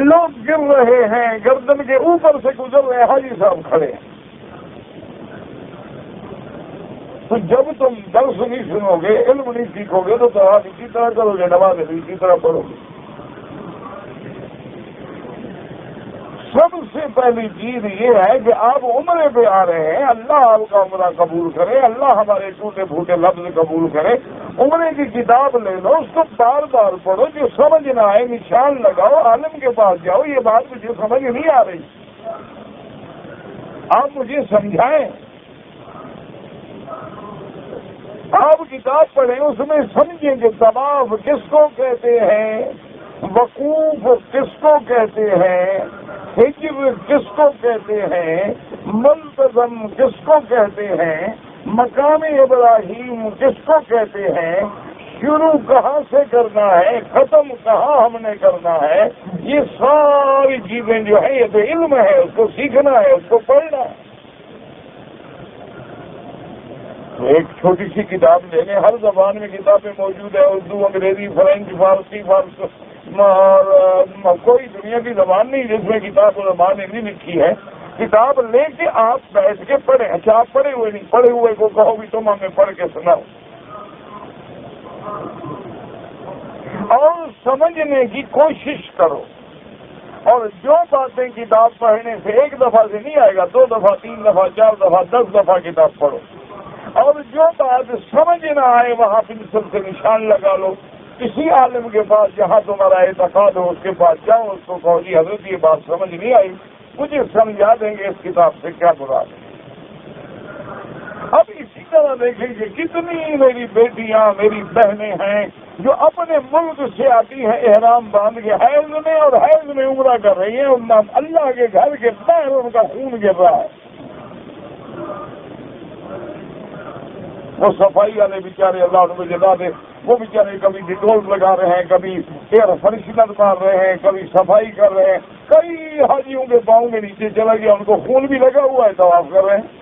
لوگ گر رہے ہیں، گردن کے اوپر سے گزر رہے ہیں، حاجی صاحب کھڑے ہیں۔ تو جب تم درس نہیں سنو گے، علم نہیں سیکھو گے، تو طواف اسی طرح کرو گے، نماز اسی طرح پڑھو گے۔ سب سے پہلی چیز یہ ہے کہ آپ عمرے پہ آ رہے ہیں، اللہ آپ کا عمرہ قبول کرے، اللہ ہمارے ٹوٹے پھوٹے لفظ قبول کرے۔ عمرے کی کتاب لے لو، اس کو بار بار پڑھو، جو سمجھ نہ آئے نشان لگاؤ، عالم کے پاس جاؤ، یہ بات مجھے سمجھ نہیں آ رہی، آپ مجھے سمجھائیں۔ آپ کتاب پڑھیں، اس میں سمجھیں کہ طواف کس کو کہتے ہیں، وقوف کس کو کہتے ہیں، حجر کس کو کہتے ہیں، ملتزم کس کو کہتے ہیں، مقام ابراہیم کس کو کہتے ہیں، شروع کہاں سے کرنا ہے، ختم کہاں ہم نے کرنا ہے۔ یہ ساری چیزیں جو ہیں یہ تو علم ہے، اس کو سیکھنا ہے، اس کو پڑھنا ہے۔ ایک چھوٹی سی کتاب لے لیں، ہر زبان میں کتابیں موجود ہیں، اردو، انگریزی، فرینچ، فارسی، کوئی دنیا کی زبان نہیں جس میں کتاب زبان نہیں لکھی ہے۔ کتاب لے کے آپ بیٹھ کے پڑھیں۔ اچھا آپ پڑھے ہوئے نہیں، پڑھے ہوئے کو کہو بھی تم ہمیں پڑھ کے سناؤ، اور سمجھنے کی کوشش کرو۔ اور جو باتیں کتاب پڑھنے سے ایک دفعہ سے نہیں آئے گا، 2 دفعہ، 3 دفعہ، 4 دفعہ، 10 دفعہ کتاب پڑھو۔ اور جو بات سمجھ نہ آئے وہاں پنسل سے نشان لگا لو۔ کسی عالم کے پاس جہاں تمہارا اعتقاد ہو اس کے پاس جاؤ، اس کو کہو جی حضرت یہ بات سمجھ نہیں آئی، مجھے سمجھا دیں گے اس کتاب سے کیا مراد ہے۔ اب اسی طرح دیکھیں کہ کتنی میری بیٹیاں، میری بہنیں ہیں جو اپنے ملک سے آتی ہیں احرام باندھ کے، حیض میں اور حیض میں عمرہ کر رہی ہیں، اللہ کے گھر کے باہر ان کا خون گر رہا ہے۔ وہ صفائی والے بیچارے، اللہ ان کو جزا دے، وہ بیچارے کبھی ڈیٹول لگا رہے ہیں، کبھی ایئر فریشنر مار رہے ہیں، کبھی صفائی کر رہے ہیں۔ کئی حاجیوں کے پاؤں کے نیچے چلا گیا، ان کو خون بھی لگا ہوا ہے، طواف کر رہے ہیں۔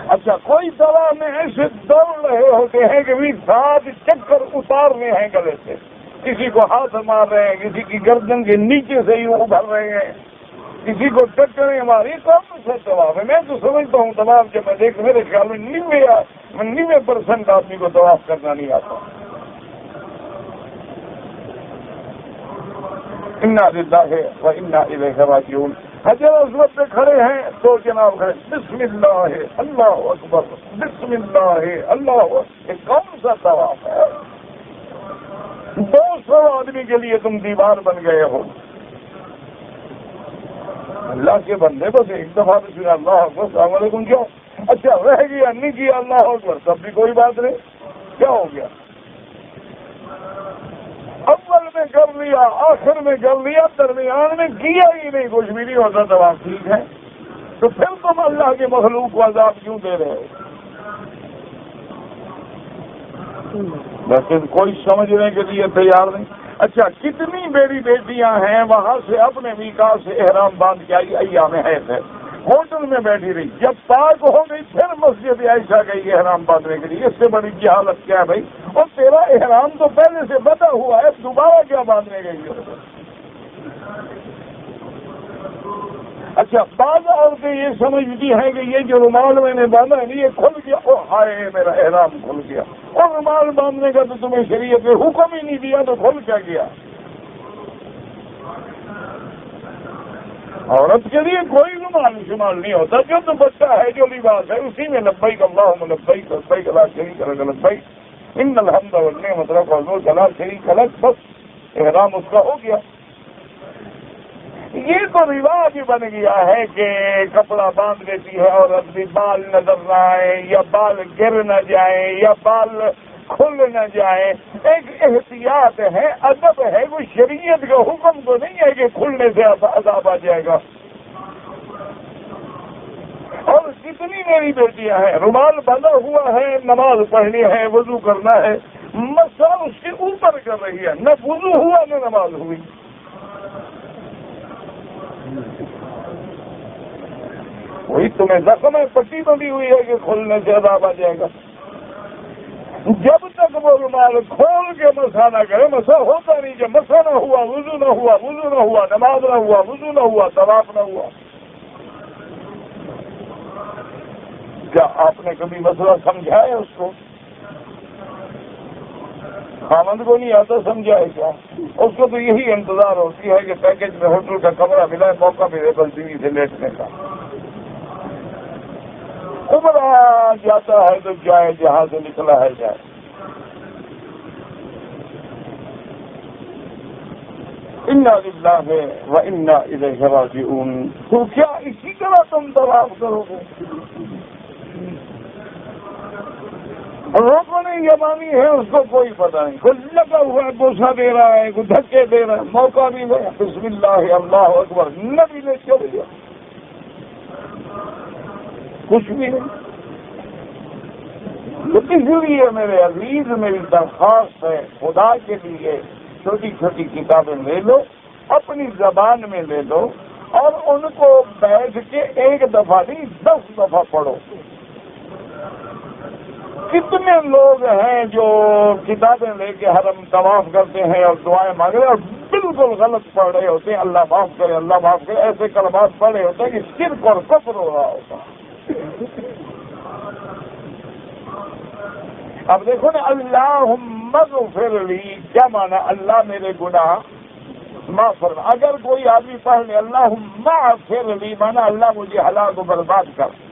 اچھا کوئی طرح میں ایسے دوڑ رہے ہوتے ہیں کہ بھی 7 چکر اتارنے ہیں گلے سے، کسی کو ہاتھ مار رہے ہیں، کسی کی گردن کے نیچے سے ہی ابھر رہے ہیں۔ کسی کو ٹکریں ہماری کون سا طواف ہے؟ میں تو سمجھتا ہوں طواف جب میں دیکھ میرے خیال میں 90% آدمی کو طواف کرنا نہیں آتا. انا للہ و انا الیہ راجعون. حجر اسود پہ کھڑے ہیں تو جناب کھڑے بسم اللہ اللہ اکبر بسم اللہ اللہ اکبر. یہ کون سا طواف ہے؟ 200 آدمی کے لیے تم دیوار بن گئے ہو. اللہ کے بندے بس ایک دفعہ بسم اللہ اکبر السلام علیکم کیا اچھا رہ گیا نہیں کیا اللہ اکبر تب بھی کوئی بات نہیں. کیا ہو گیا؟ اول میں کر لیا آخر میں کر لیا درمیان میں کیا ہی نہیں کچھ بھی نہیں ہوتا تو آپ ٹھیک ہے. تو پھر تم اللہ کے مخلوق کو عذاب کیوں دے رہے ہو؟ لیکن کوئی سمجھنے کے لیے تیار نہیں. اچھا کتنی میری بیٹیاں ہیں وہاں سے اپنے میقات سے احرام باندھ کے آئی ایام حیض ہے ہوٹل میں بیٹھی رہی جب پاک ہو گئی پھر مسجد عائشہ گئی احرام باندھنے کے لیے. اس سے بڑی جہالت کیا ہے بھائی؟ اور تیرا احرام تو پہلے سے بتا ہوا ہے دوبارہ کیا باندھنے گئی ہے؟ اچھا بعض عورتیں یہ سمجھتی ہیں کہ یہ جو رومال میں نے باندھا ہے یہ کھل گیا او ہائے میرا احرام کھل گیا. اور رومال باندھنے کا تو تمہیں شریعت نے حکم ہی نہیں دیا تو کھل کیا گیا؟ عورت کے لیے کوئی رومال شمال نہیں ہوتا. جو تو بچہ ہے جو لباس ہے اسی میں لبیک اللہم لبیک لبیک لا شریک لک لبیک ان الحمد والنعمت لک والملک لا شریک لک. بس احرام اس کا ہو گیا. یہ تو رواج بن گیا ہے کہ کپڑا باندھ لیتی ہے عورت بھی بال نظر نہ آئے یا بال گر نہ جائیں یا بال کھل نہ جائیں. ایک احتیاط ہے ادب ہے کوئی شریعت کا حکم تو نہیں ہے کہ کھلنے سے عذاب آ جائے گا. اور کتنی میری بیٹیاں ہیں رومال بندھا ہوا ہے نماز پڑھنی ہے وضو کرنا ہے مسا اس کے اوپر کر رہی ہے نہ وضو ہوا نہ نماز ہوئی. وہی تمہیں زخم ہے پٹی بندھی ہوئی ہے کہ کھولنے سے عذاب آ جائے گا. جب تک وہ رومال کھول کے مسا نہ کرے مسا ہوتا نہیں. جب مسا نہ ہوا وضو نہ ہوا وضو نہ ہوا نماز نہ ہوا وضو نہ ہوا طواف نہ ہوا. کیا آپ نے کبھی مسئلہ سمجھا ہے اس کو؟ خامند کو نہیں آتا سمجھائے کیا؟ اس کو تو یہی انتظار ہوتی ہے کہ پیکج میں ہوٹل کا کمرہ ملا ہے موقع ملے بس بیوی سے لیٹنے کا. عمرہ جاتا ہے تو جائے جہاں سے نکلا ہے جائے. انا للہ و انا الیہ راجعون. تو کیا اسی طرح تم طواف کرو گے؟ رکن یمانی ہے اس کو کوئی پتہ نہیں. کوئی لگا ہوا ہے بوسہ دے رہا ہے کوئی دھکے دے رہا ہے موقع بھی ہے بسم اللہ اللہ اکبر نبی نے چل گیا کچھ بھی نہیں. اس لیے میرے عزیز میری درخواست ہے خدا کے لیے چھوٹی چھوٹی کتابیں لے لو اپنی زبان میں لے لو اور ان کو بیٹھ کے ایک دفعہ نہیں 10 دفعہ پڑھو. کتنے لوگ ہیں جو کتابیں لے کے حرم طواف کرتے ہیں اور دعائیں مانگ رہے ہیں اور بالکل غلط پڑھ رہے ہوتے ہیں اللہ معاف کرے اللہ معاف کرے ایسے کلمات پڑھ رہے ہوتے ہیں کہ شرک اور کفر ہو رہا ہوتا. اب دیکھو نا اللہم اغفر لی کیا مانا اللہ میرے گناہ معاف فرما. اگر کوئی آدمی پڑھ لے اللہم اغفر لی مانا اللہ مجھے ہلاک و برباد کر.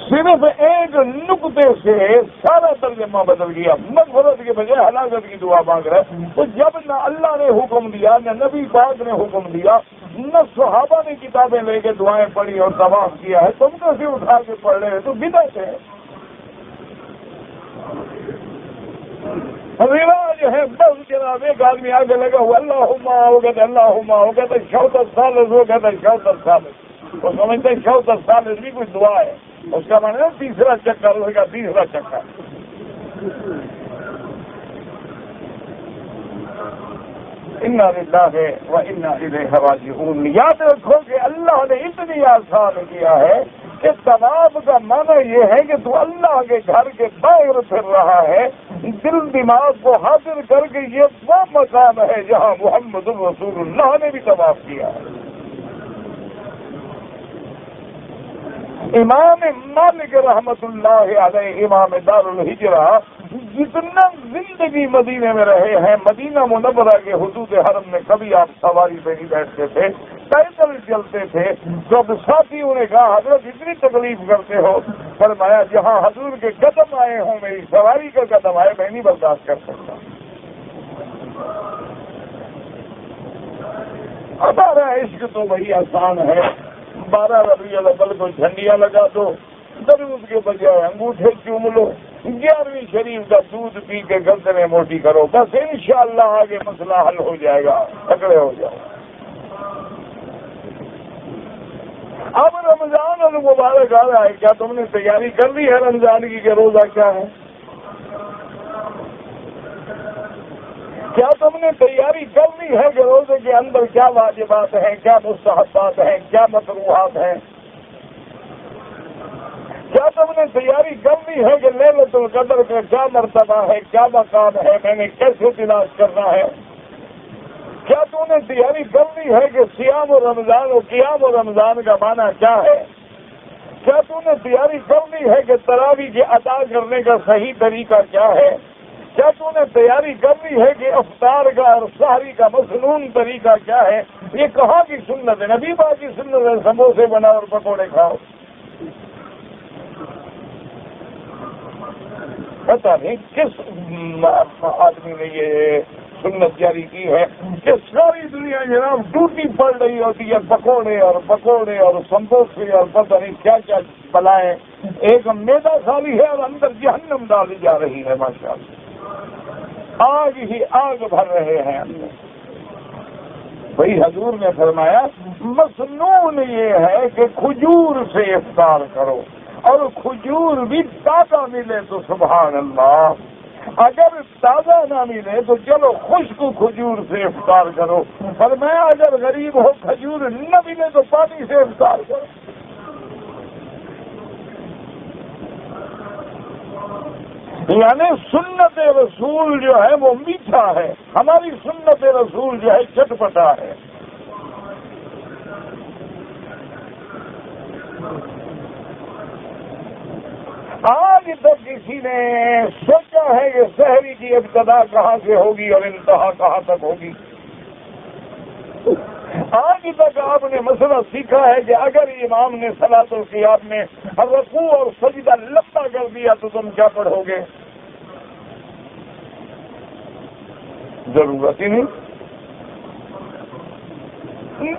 صرف ایک نقطے سے سارا ترجمہ بدل گیا. مغفرت کے بجائے ہلاکت کی دعا مانگ رہا ہے. تو جب نہ اللہ نے حکم دیا نہ نبی پاک نے حکم دیا نہ صحابہ نے کتابیں لے کے دعائیں پڑھی اور طواف کیا ہے تم کیسے اٹھا کے پڑھ رہے تو بدعت ہے. رواج ہے بس جناب ایک آدمی آگے لگا ہوا اللہم ہو گیا تھا اللہم ہو گیا تھا شوتر سالس ہو گیا تھا شوتر سالس. وہ سمجھتے ہیں شوتر سالس بھی کوئی دعا ہے اس کا مانا تیسرا چکر ہوگا تیسرا چکر. انا للہ و انا الیہ راجعون. یاد رکھو کہ اللہ نے اتنی آسان کیا ہے کہ طواف کا معنی یہ ہے کہ تو اللہ کے گھر کے باہر پھر رہا ہے دل دماغ کو حاضر کر کے یہ وہ مقام ہے جہاں محمد رسول اللہ نے بھی طواف کیا ہے۔ امام مالک رحمت اللہ علیہ امام دار الحجرہ جتنا زندگی مدینے میں رہے ہیں، مدینہ منورہ کے حدود حرم میں کبھی آپ سواری پہ نہیں بیٹھتے تھے، پیدل چلتے تھے۔ جب ساتھیوں نے کہا حضرت اتنی تکلیف کرتے ہو، فرمایا جہاں حضور کے قدم آئے ہوں میری سواری کا قدم آئے میں نہیں برداشت کر سکتا۔ ہمارا عشق تو وہی آسان ہے، 12 ربیع الاول کو جھنڈیاں لگا دو، درود کے بجائے انگوٹھے چوم لو، 11ویں شریف کا دودھ پی کے گردنیں موٹی کرو، بس انشاءاللہ آگے مسئلہ حل ہو جائے گا، تکڑے ہو جاؤ۔ اب رمضان المبارک آ رہا ہے، کیا تم نے تیاری کر لی ہے رمضان کی کہ روزہ کیا ہے؟ کیا تم نے تیاری کر لی ہے کہ روزے کے اندر کیا واجبات ہیں، کیا مستحبات ہیں، کیا مکروہات ہیں؟ کیا تم نے تیاری کر لی ہے کہ لیلۃ القدر کا کیا مرتبہ ہے، کیا مقام ہے، میں نے کیسے تلاش کرنا ہے؟ کیا تم نے تیاری کر لی ہے کہ صیام و رمضان و قیام و رمضان کا معنی کیا ہے؟ کیا تم نے تیاری کر لی ہے کہ تراویح کے ادا کرنے کا صحیح طریقہ کیا ہے؟ کیا تم نے تیاری کر لی ہے کہ افطار کا اور سحری کا مسنون طریقہ کیا ہے؟ یہ کہاں کی سنت ہے؟ نبی پاک کی سنت ہے سموسے بناؤ اور پکوڑے کھاؤ۔ پتہ نہیں کس آدمی نے یہ سنت جاری کی ہے کہ ساری دنیا جناب ٹوٹی پڑ رہی ہوتی ہے پکوڑے اور سموسے اور پتہ نہیں کیا کیا بلائیں، ایک میدا خالی ہے اور اندر جہنم ڈالی جا رہی ہے، ماشاءاللہ آگ ہی آگ بھر رہے ہیں ہم نے۔ وہی حضور نے فرمایا مسنون یہ ہے کہ کھجور سے افطار کرو، اور کھجور بھی تازہ ملے تو سبحان اللہ، اگر تازہ نہ ملے تو چلو خشک کھجور سے افطار کرو، فرمایا اگر غریب ہو کھجور نہ ملے تو پانی سے افطار کرو۔ یعنی سنت رسول جو ہے وہ میٹھا ہے، ہماری سنت رسول جو ہے چٹپٹا ہے۔ آج تک کسی نے سوچا ہے کہ سحری کی ابتدا کہاں سے ہوگی اور انتہا کہاں تک ہوگی؟ آج تک آپ نے مسئلہ سیکھا ہے کہ اگر امام نے صلاۃ القیام میں رکوع اور سجدہ لمبا کر دیا تو تم کیا پڑھو گے؟ ضرورت ہی نہیں۔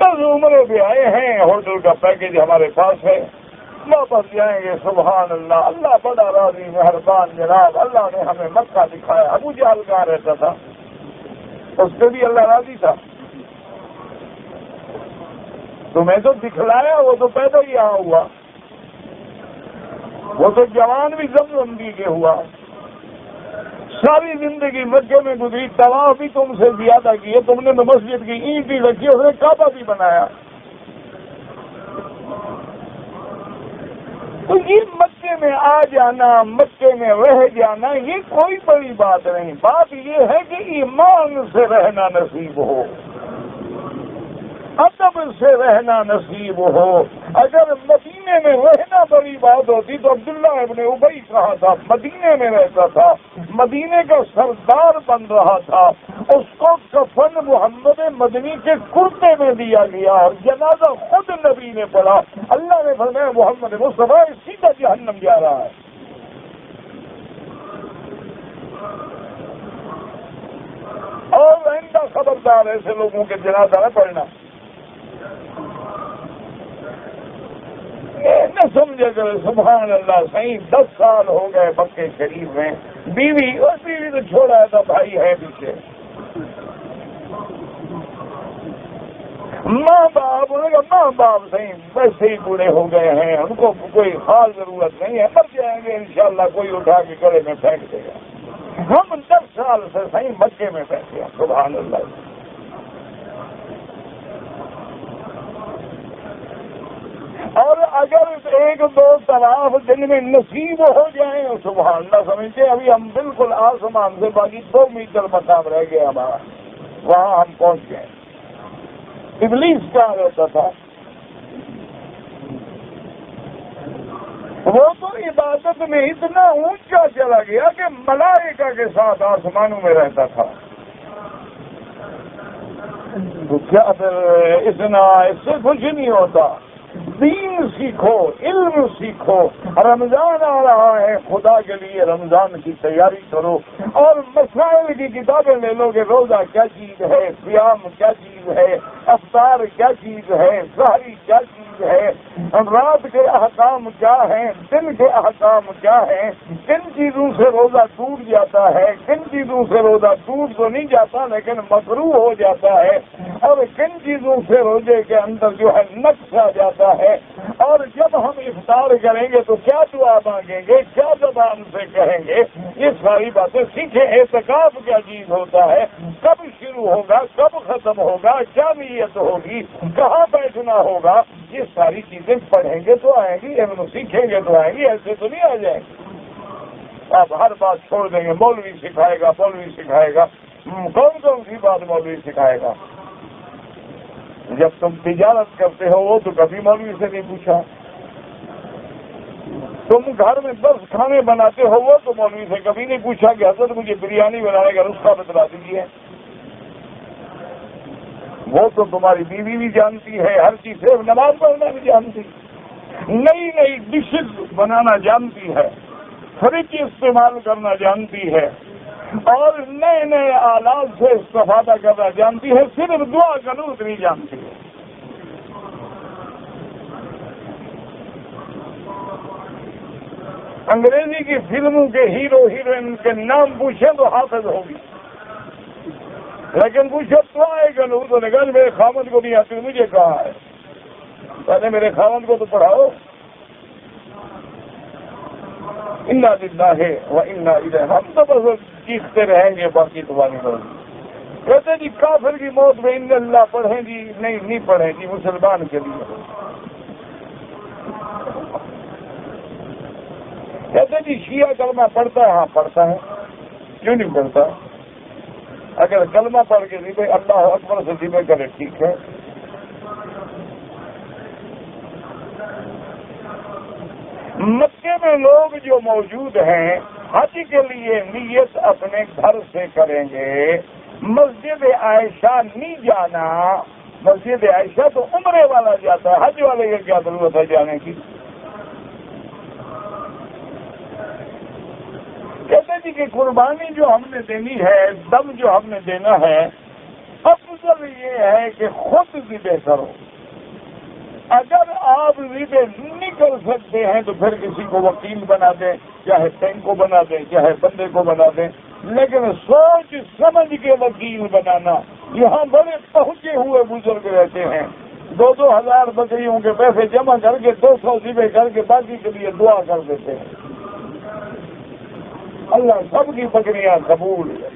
10 عمرے بھی آئے ہیں، ہوٹل کا پیکج ہمارے پاس ہے، واپس جائیں گے، سبحان اللہ، اللہ بڑا راضی مہربان جناب، اللہ نے ہمیں مکہ دکھایا۔ ابو جہل کہاں رہتا تھا؟ اس پہ بھی اللہ راضی تھا؟ تمہیں تو دکھلایا، وہ تو پیدا ہی یہاں ہوا، وہ تو جوان بھی زمزم پی کے ہوا، ساری زندگی مکے میں گزری، طواف بھی تم سے زیادہ کیے، تم نے تو مسجد کی اینٹ بھی رکھی، اس نے کعبہ بھی بنایا۔ تو یہ مکے میں آ جانا، مکے میں رہ جانا، یہ کوئی بڑی بات نہیں، بات یہ ہے کہ ایمان سے رہنا نصیب ہو، ادب سے رہنا نصیب ہو۔ اگر مدینے میں رہنا بڑی بات ہوتی تو عبداللہ ابن ابی کہا تھا، مدینے میں رہتا تھا، مدینے کا سردار بن رہا تھا، اس کو کفن محمد مدنی کے کرتے میں دیا گیا اور جنازہ خود نبی نے پڑھا، اللہ نے فرمایا محمد مصطفیٰ سیدھا جہنم جا رہا ہے۔ اور آئندہ خبردار ایسے لوگوں کے جنازہ نہ پڑھنا، نہ سمجھے کرے، سبحان اللہ، صحیح 10 سال ہو گئے مکے شریف میں، بیوی تو چھوڑا تھا، بھائی ہے پیچھے، ماں باپ صحیح ویسے ہی بوڑھے ہو گئے ہیں، ان کو کوئی خاص ضرورت نہیں ہے، مر جائیں گے انشاءاللہ، کوئی اٹھا کے گلے میں پھینک دے گا۔ ہم 10 سال سے صحیح مکے میں بیٹھے ہیں، سبحان اللہ۔ اور اگر ایک دو طواف دن میں نصیب ہو جائیں سبحان اللہ سمجھتے ابھی ہم بالکل آسمان سے باقی 2 میٹر مقام رہ گیا ہمارا، وہاں ہم پہنچ گئے۔ ابلیس کہاں رہتا تھا؟ وہ تو عبادت میں اتنا اونچا چلا گیا کہ ملائکہ کے ساتھ آسمانوں میں رہتا تھا۔ تو کیا اتنا اس سے کچھ نہیں ہوتا؟ دین سیکھو، علم سیکھو، رمضان آ رہا ہے، خدا کے لیے رمضان کی تیاری کرو اور مسائل کی کتابیں لے لو کہ روزہ کیا چیز ہے، صیام کیا چیز ہے، افطار کیا چیز ہے، سحری کیا چیز ہے، رات کے احکام کیا ہیں، دن کے احکام کیا ہیں، کن چیزوں سے روزہ ٹوٹ جاتا ہے، کن چیزوں سے روزہ ٹوٹ تو نہیں جاتا لیکن مکروہ ہو جاتا ہے، اور کن چیزوں سے روزے کے اندر جو ہے نقص آ جاتا ہے، اور جب ہم افطار کریں گے تو کیا دعا مانگیں گے، کیا زبان سے کہیں گے، یہ ساری باتیں سیکھیں۔ اعتکاف کیا چیز ہوتا ہے، کب شروع ہوگا، کب ختم ہوگا، کیا نیت ہوگی، کہاں بیٹھنا ہوگا، یہ ساری چیزیں پڑھیں گے تو آئیں گی، علم سیکھیں گے تو آئیں گی، ایسے تو نہیں آ جائیں گے۔ آپ ہر بات چھوڑ دیں گے، مولوی سکھائے گا، مولوی سکھائے گا، کون کون سی بات مولوی سکھائے گا؟ جب تم تجارت کرتے ہو وہ تو کبھی مولوی سے نہیں پوچھا، تم گھر میں 10 کھانے بناتے ہو وہ تو مولوی سے کبھی نہیں پوچھا کہ حضرت مجھے بریانی بنانے کا نسخہ بتلا دیجیے۔ وہ تو تمہاری بیوی بھی جانتی ہے، ہر چیز سے نماز پڑھنا بھی جانتی، نئی نئی ڈشز بنانا جانتی ہے، فریج استعمال کرنا جانتی ہے، اور نئے نئے آلات سے استفادہ کرنا جانتی ہے، صرف دعا قنوت نہیں جانتی ہے۔ انگریزی کی فلموں کے ہیرو ہیروئن کے نام پوچھیں تو حافظ ہوگی، لیکن پوچھو دعائے قنوت نے کہا میرے خاوند کو نہیں آتی، مجھے کہا ہے، پہلے میرے خاوند کو تو پڑھاؤ۔ انا للہ و انا الیہ، ہم تو بس چیختے رہیں گے، باقی تمہاری مرضی۔ کہتے جی کافر کی موت میں ان اللہ پڑھیں جی، نہیں پڑھیں جی، مسلمان کے لیے۔ کہتے جی شیعہ کلمہ پڑھتا ہے، ہاں پڑھتا ہے، کیوں نہیں پڑھتا؟ اگر کلمہ پڑھ کے ذبح اللہ اکبر سے ذبح کرے ٹھیک ہے۔ مکے میں لوگ جو موجود ہیں حج کے لیے نیت اپنے گھر سے کریں گے، مسجد عائشہ نہیں جانا۔ مسجد عائشہ تو عمرے والا جاتا ہے، حج والے کی کیا ضرورت ہے جانے کی؟ کہتے جی کہ قربانی جو ہم نے دینی ہے، دم جو ہم نے دینا ہے، افضل یہ ہے کہ خود ذبح کرو۔ اگر آپ ذبح نہیں کر سکتے ہیں تو پھر کسی کو وکیل بنا دیں، چاہے بینک کو بنا دیں، چاہے بندے کو بنا دیں، لیکن سوچ سمجھ کے وکیل بنانا۔ یہاں بڑے پہنچے ہوئے بزرگ رہتے ہیں، 2-2 ہزار بکریوں کے پیسے جمع کر کے 200 ذبح کر کے باقی کے لیے دعا کر دیتے ہیں۔ اللہ سب کی بکریاں قبول ہے۔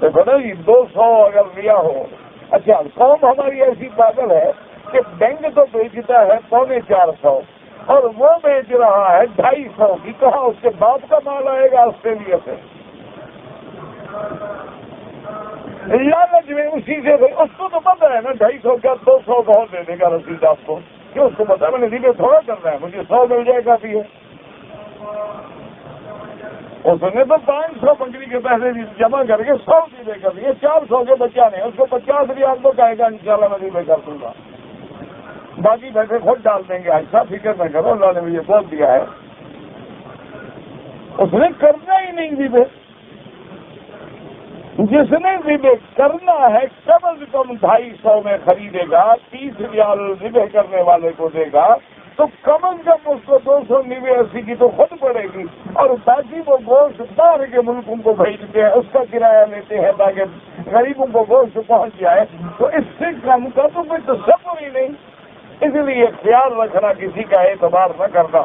دیکھو نا جی 200 اگر لیا ہو، اچھا قوم ہماری ایسی پاگل ہے کہ بینک تو بیچتا ہے 450 اور وہ بیچ رہا ہے 250 کی، کہاں اس کے باپ کا مال آئے گا آسٹریلیا سے؟ لالچ میں اسی سے اس کو تو پتا ہے نا 250 کا 200 بہت دے دے گا رسید آپ کو، کیوں اس کو پتا ہے میں نے ذبح تھوڑا کرنا ہے، مجھے 100 مل جائے کافی ہے۔ اس نے تو 500 بکری کے پیسے جمع کر کے 100 ذبح کر دیے، 400 کے بچہ نہیں، اس کو 50 ریال تو کہے گا انشاءاللہ میں ذبح کر دوں گا، باقی پیسے خود ڈال دیں گے۔ ایسا فکر نہ کرو، اللہ نے مجھے بول دیا ہے۔ اس نے کرنا ہی نہیں ذبح۔ جس نے ذبح کرنا ہے کم از کم 250 میں خریدے گا، 30 ریال ذبح کرنے والے کو دے گا، تو کم از کم اس کو 289 کی تو خود پڑے گی، اور باقی وہ گوشت باہر کے ملکوں کو بھیجتے ہیں، اس کا کرایہ لیتے ہیں تاکہ غریبوں کو گوشت پہنچ جائے، تو اس سے کم کا تو کوئی تصور ہی نہیں۔ اس لیے خیال رکھنا، کسی کا اعتبار نہ کرنا،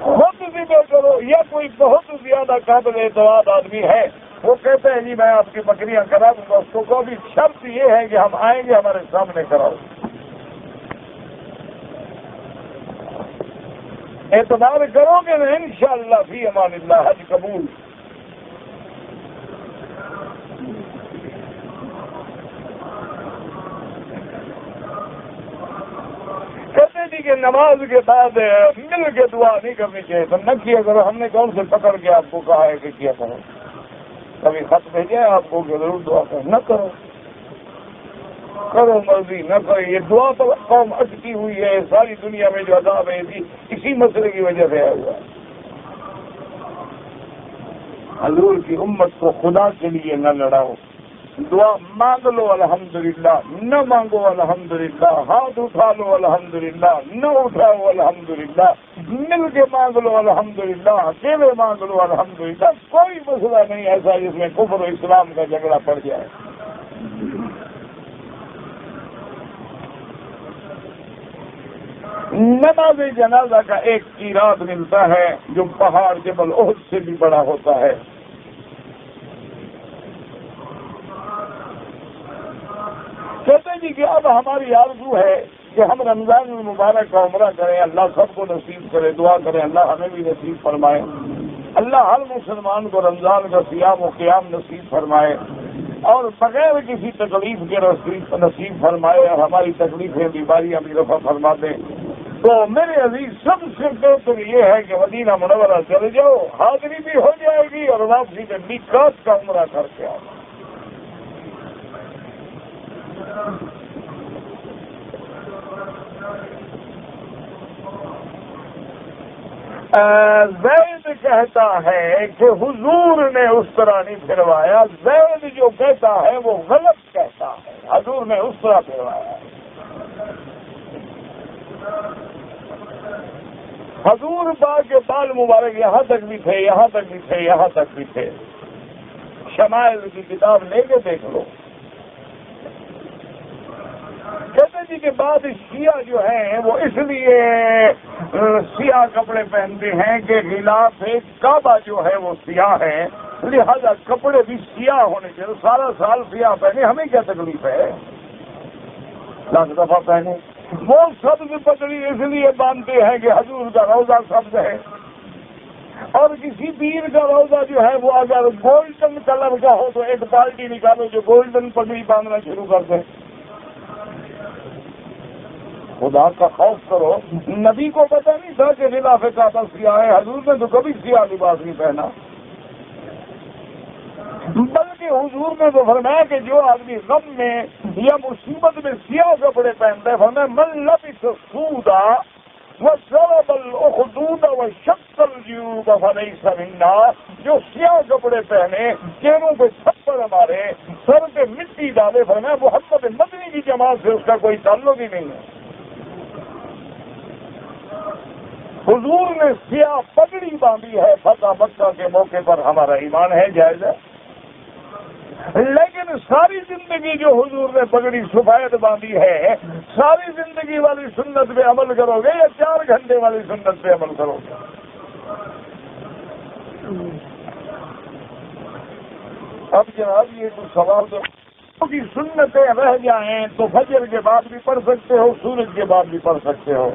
خود ذبح کرو، یا کوئی بہت زیادہ قابل اعتماد آدمی ہے وہ کہتے ہیں جی میں آپ کی بکریاں کرا دوں گا، اس کو بھی شرط یہ ہے کہ ہم آئیں گے ہمارے سامنے کراؤ۔ اعتبار کرو گے نا انشاءاللہ فی امان اللہ، حج قبول۔ کہتے جی کہ نماز کے بعد مل کے دعا نہیں کرنی چاہیے، تو نہ کیا کرو۔ ہم نے کون سے پکڑ کے آپ کو کہا ہے کہ کیا کرو؟ کبھی خط بھیجے آپ کو کہ ضرور دعا کرو، نہ کرو، کرو مرضی نہ کرو۔ یہ دعا تو قوم اٹکی ہوئی ہے، ساری دنیا میں جو عذاب ہے اسی مسئلے کی وجہ سے آیا ہوا ہے۔ حضور کی امت کو خدا کے لیے نہ لڑاؤ، دعا مانگ لو الحمدللہ، نہ مانگو الحمدللہ، ہاتھ اٹھا لو الحمدللہ، نہ اٹھاؤ الحمدللہ، مل کے مانگ لو الحمدللہ، اکیلے مانگ لو الحمدللہ۔ کوئی مسئلہ نہیں ایسا جس میں کفر و اسلام کا جھگڑا پڑ جائے۔ نماز جنازہ کا ایک قیراط ملتا ہے جو پہاڑ جبل احد سے بھی بڑا ہوتا ہے۔ کہتے جی کہ اب ہماری آرزو ہے کہ ہم رمضان المبارک کا عمرہ کریں، اللہ سب کو نصیب کرے، دعا کریں اللہ ہمیں بھی نصیب فرمائے، اللہ ہر مسلمان کو رمضان کا صیام و قیام نصیب فرمائے اور بغیر کسی تکلیف کے نصیب فرمائے اور ہماری تکلیفیں بیماریاں بھی رفع فرما دیں۔ تو میرے عزیز سب سے بہتر یہ ہے کہ مدینہ منورہ چلے جاؤ، حاضری بھی ہو جائے گی اور واپسی میں میقات کا عمرہ کر کے آؤ۔ زید کہتا ہے کہ حضور نے اس طرح نہیں پھروایا، زید جو کہتا ہے وہ غلط کہتا ہے، حضور نے اس طرح پھروایا۔ حضور پاک کے بال مبارک یہاں تک بھی تھے، یہاں تک بھی تھے، یہاں تک بھی تھے۔ شمائل کی کتاب لے کے دیکھ لو۔ کہتے جی کہ بعض شیعہ جو ہیں وہ اس لیے سیاہ کپڑے پہنتے ہیں کہ غلاف کعبہ جو ہے وہ سیاہ ہے، لہذا کپڑے بھی سیاہ ہونے چاہیے، سارا سال سیاہ پہنے، ہمیں کیا تکلیف ہے، لاکھ دفعہ پہنے۔ وہ سبز پگڑی اس لیے باندھتے ہیں کہ حضور کا روضہ سبز ہے، اور کسی پیر کا روضہ جو ہے وہ اگر گولڈن کلر کا ہو تو ایک پارٹی نکالو جو گولڈن پگڑی باندھنا شروع کر دے۔ خدا کا خوف کرو، نبی کو پتہ نہیں تھا کہ غلاف کعبہ سیاہ ہے، حضور نے تو کبھی سیاہ لباس نہیں پہنا، بلکہ حضور نے تو فرمایا کہ جو آدمی غم میں یا مصیبت میں سیاہ کپڑے پہنتا ہے، فرمایا من لبس سودا وضرب الاخدود وشق الجیوب فلیس منا، جو سیاہ کپڑے پہنے، چہروں پہ تھپڑ مارے، سر پہ مٹی ڈالے، فرمایا محمد مدنی کی جماعت سے اس کا کوئی تعلق ہی نہیں ہے۔ حضور نے سیاہ پگڑی باندھی ہے فتح مکہ کے موقع پر، ہمارا ایمان ہے، جائز ہے، لیکن ساری زندگی جو حضور نے پگڑی سفید باندھی ہے، ساری زندگی والی سنت پہ عمل کرو گے یا 4 گھنٹے والی سنت پہ عمل کرو گے؟ اب جناب یہ کچھ سوال تو کی سنتیں رہ جائیں تو فجر کے بعد بھی پڑھ سکتے ہو، سورج کے بعد بھی پڑھ سکتے ہو۔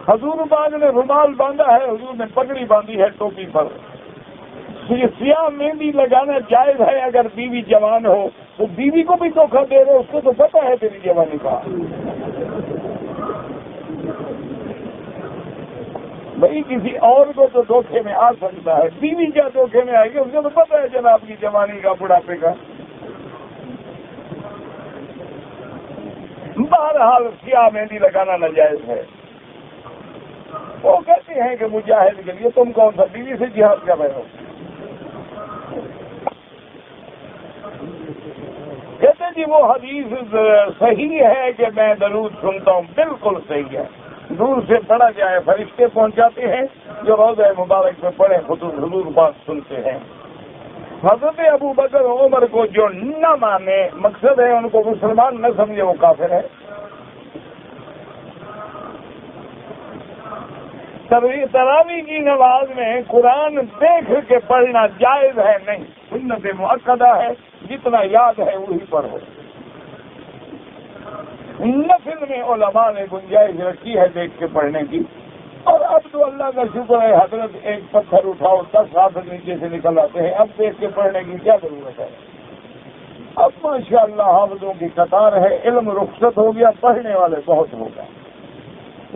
حضور پاک نے رومال باندھا ہے، حضور نے پگڑی باندھی ہے ٹوپی پر۔ سیاہ مہندی لگانا جائز ہے اگر بیوی جوان ہو، تو بیوی کو بھی دھوکہ دے رہے، اس کو تو پتہ ہے تیری جوانی کا۔ بھائی کسی اور کو تو دھوکے میں آ سکتا ہے، بیوی کیا دھوکے میں آئے گی، اس کو تو پتہ ہے جناب کی جوانی کا، بڑھاپے کا۔ بہرحال سیاہ مہندی لگانا ناجائز ہے۔ وہ کہتے ہیں کہ مجاہد کے لیے، تم کون سا بیوی سے جہاد کر رہے ہو؟ کہتے جی وہ حدیث صحیح ہے کہ میں درود سنتا ہوں، بالکل صحیح ہے، دور سے پڑھا جائے، فرشتے پہنچاتے ہیں جو روضہ مبارک میں پڑھے، حضور پاک سنتے ہیں۔ حضرت ابو بکر عمر کو جو نہ مانے، مقصد ہے ان کو مسلمان نہ سمجھے، وہ کافر ہے۔ تراویح کی نماز میں قرآن دیکھ کے پڑھنا جائز ہے نہیں، سنت مؤکدہ ہے، جتنا یاد ہے وہی پڑھو۔ نفل میں علماء نے گنجائش رکھی ہے دیکھ کے پڑھنے کی، اور اب تو اللہ کا شکر ہے حضرت ایک پتھر اٹھاؤ 10 ہاتھ نیچے سے نکل آتے ہیں، اب دیکھ کے پڑھنے کی کیا ضرورت ہے؟ اب ماشاءاللہ حافظوں کی قطار ہے، علم رخصت ہو گیا، پڑھنے والے بہت ہو گئے۔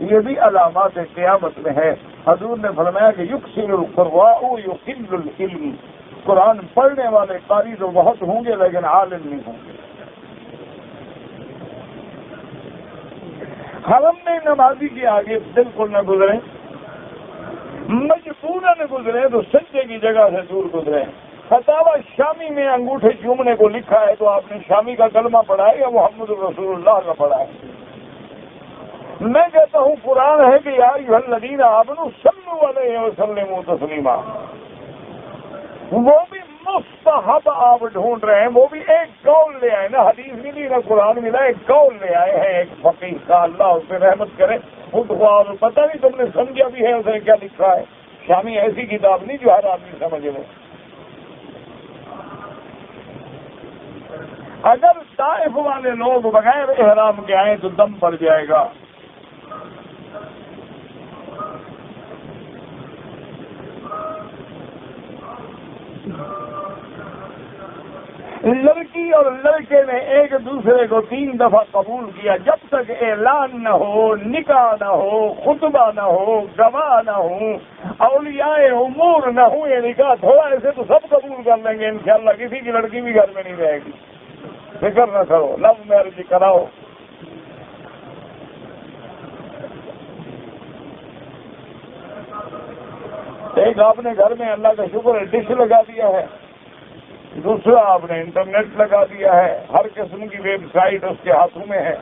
یہ بھی علامات قیامت میں ہے۔ حضور نے فرمایا کہ یکثر القراء یقل العلم، قرآن پڑھنے والے قاری تو بہت ہوں گے لیکن عالم نہیں ہوں گے۔ حرم میں نمازی کے آگے بالکل نہ گزریں، مجبوراً گزریں تو سجدے کی جگہ سے دور گزریں۔ فتاوی شامی میں انگوٹھے چومنے کو لکھا ہے تو آپ نے شامی کا کلمہ پڑھا ہے یا محمد رسول اللہ کا پڑھا ہے؟ میں کہتا ہوں قرآن ہے کہ یا ایھا الذین آمنوا صلوا علیہ وسلموا تسلیما، وہ بھی مستحب آپ ڈھونڈ رہے ہیں، وہ بھی ایک قول لے آئے نا، حدیث ملی نہ قرآن ملا، ایک قول لے آئے ہیں ایک فقیہ کا، اللہ اس پہ رحمت کرے، خود اور پتہ نہیں تم نے سمجھا بھی ہے اس نے کیا لکھا ہے۔ شامی ایسی کتاب نہیں جو ہر آدمی سمجھ لے۔ اگر طائف والے لوگ بغیر احرام کے آئیں تو دم پڑ جائے گا۔ لڑکی اور لڑکے نے ایک دوسرے کو 3 دفعہ قبول کیا، جب تک اعلان نہ ہو، نکاح نہ ہو، خطبہ نہ ہو، گواہ نہ ہو، اولیاء امور نہ ہو، یہ نکاح تھوڑا ایسے تو سب قبول کر لیں گے انشاءاللہ، کسی کی لڑکی بھی گھر میں نہیں رہے گی، فکر نہ کرو، لو میرج کراؤ۔ ایک آپ نے گھر میں اللہ کا شکر ہے ڈش لگا دیا ہے، دوسرا آپ نے انٹرنیٹ لگا دیا ہے، ہر قسم کی ویب سائٹ اس کے ہاتھوں میں ہے،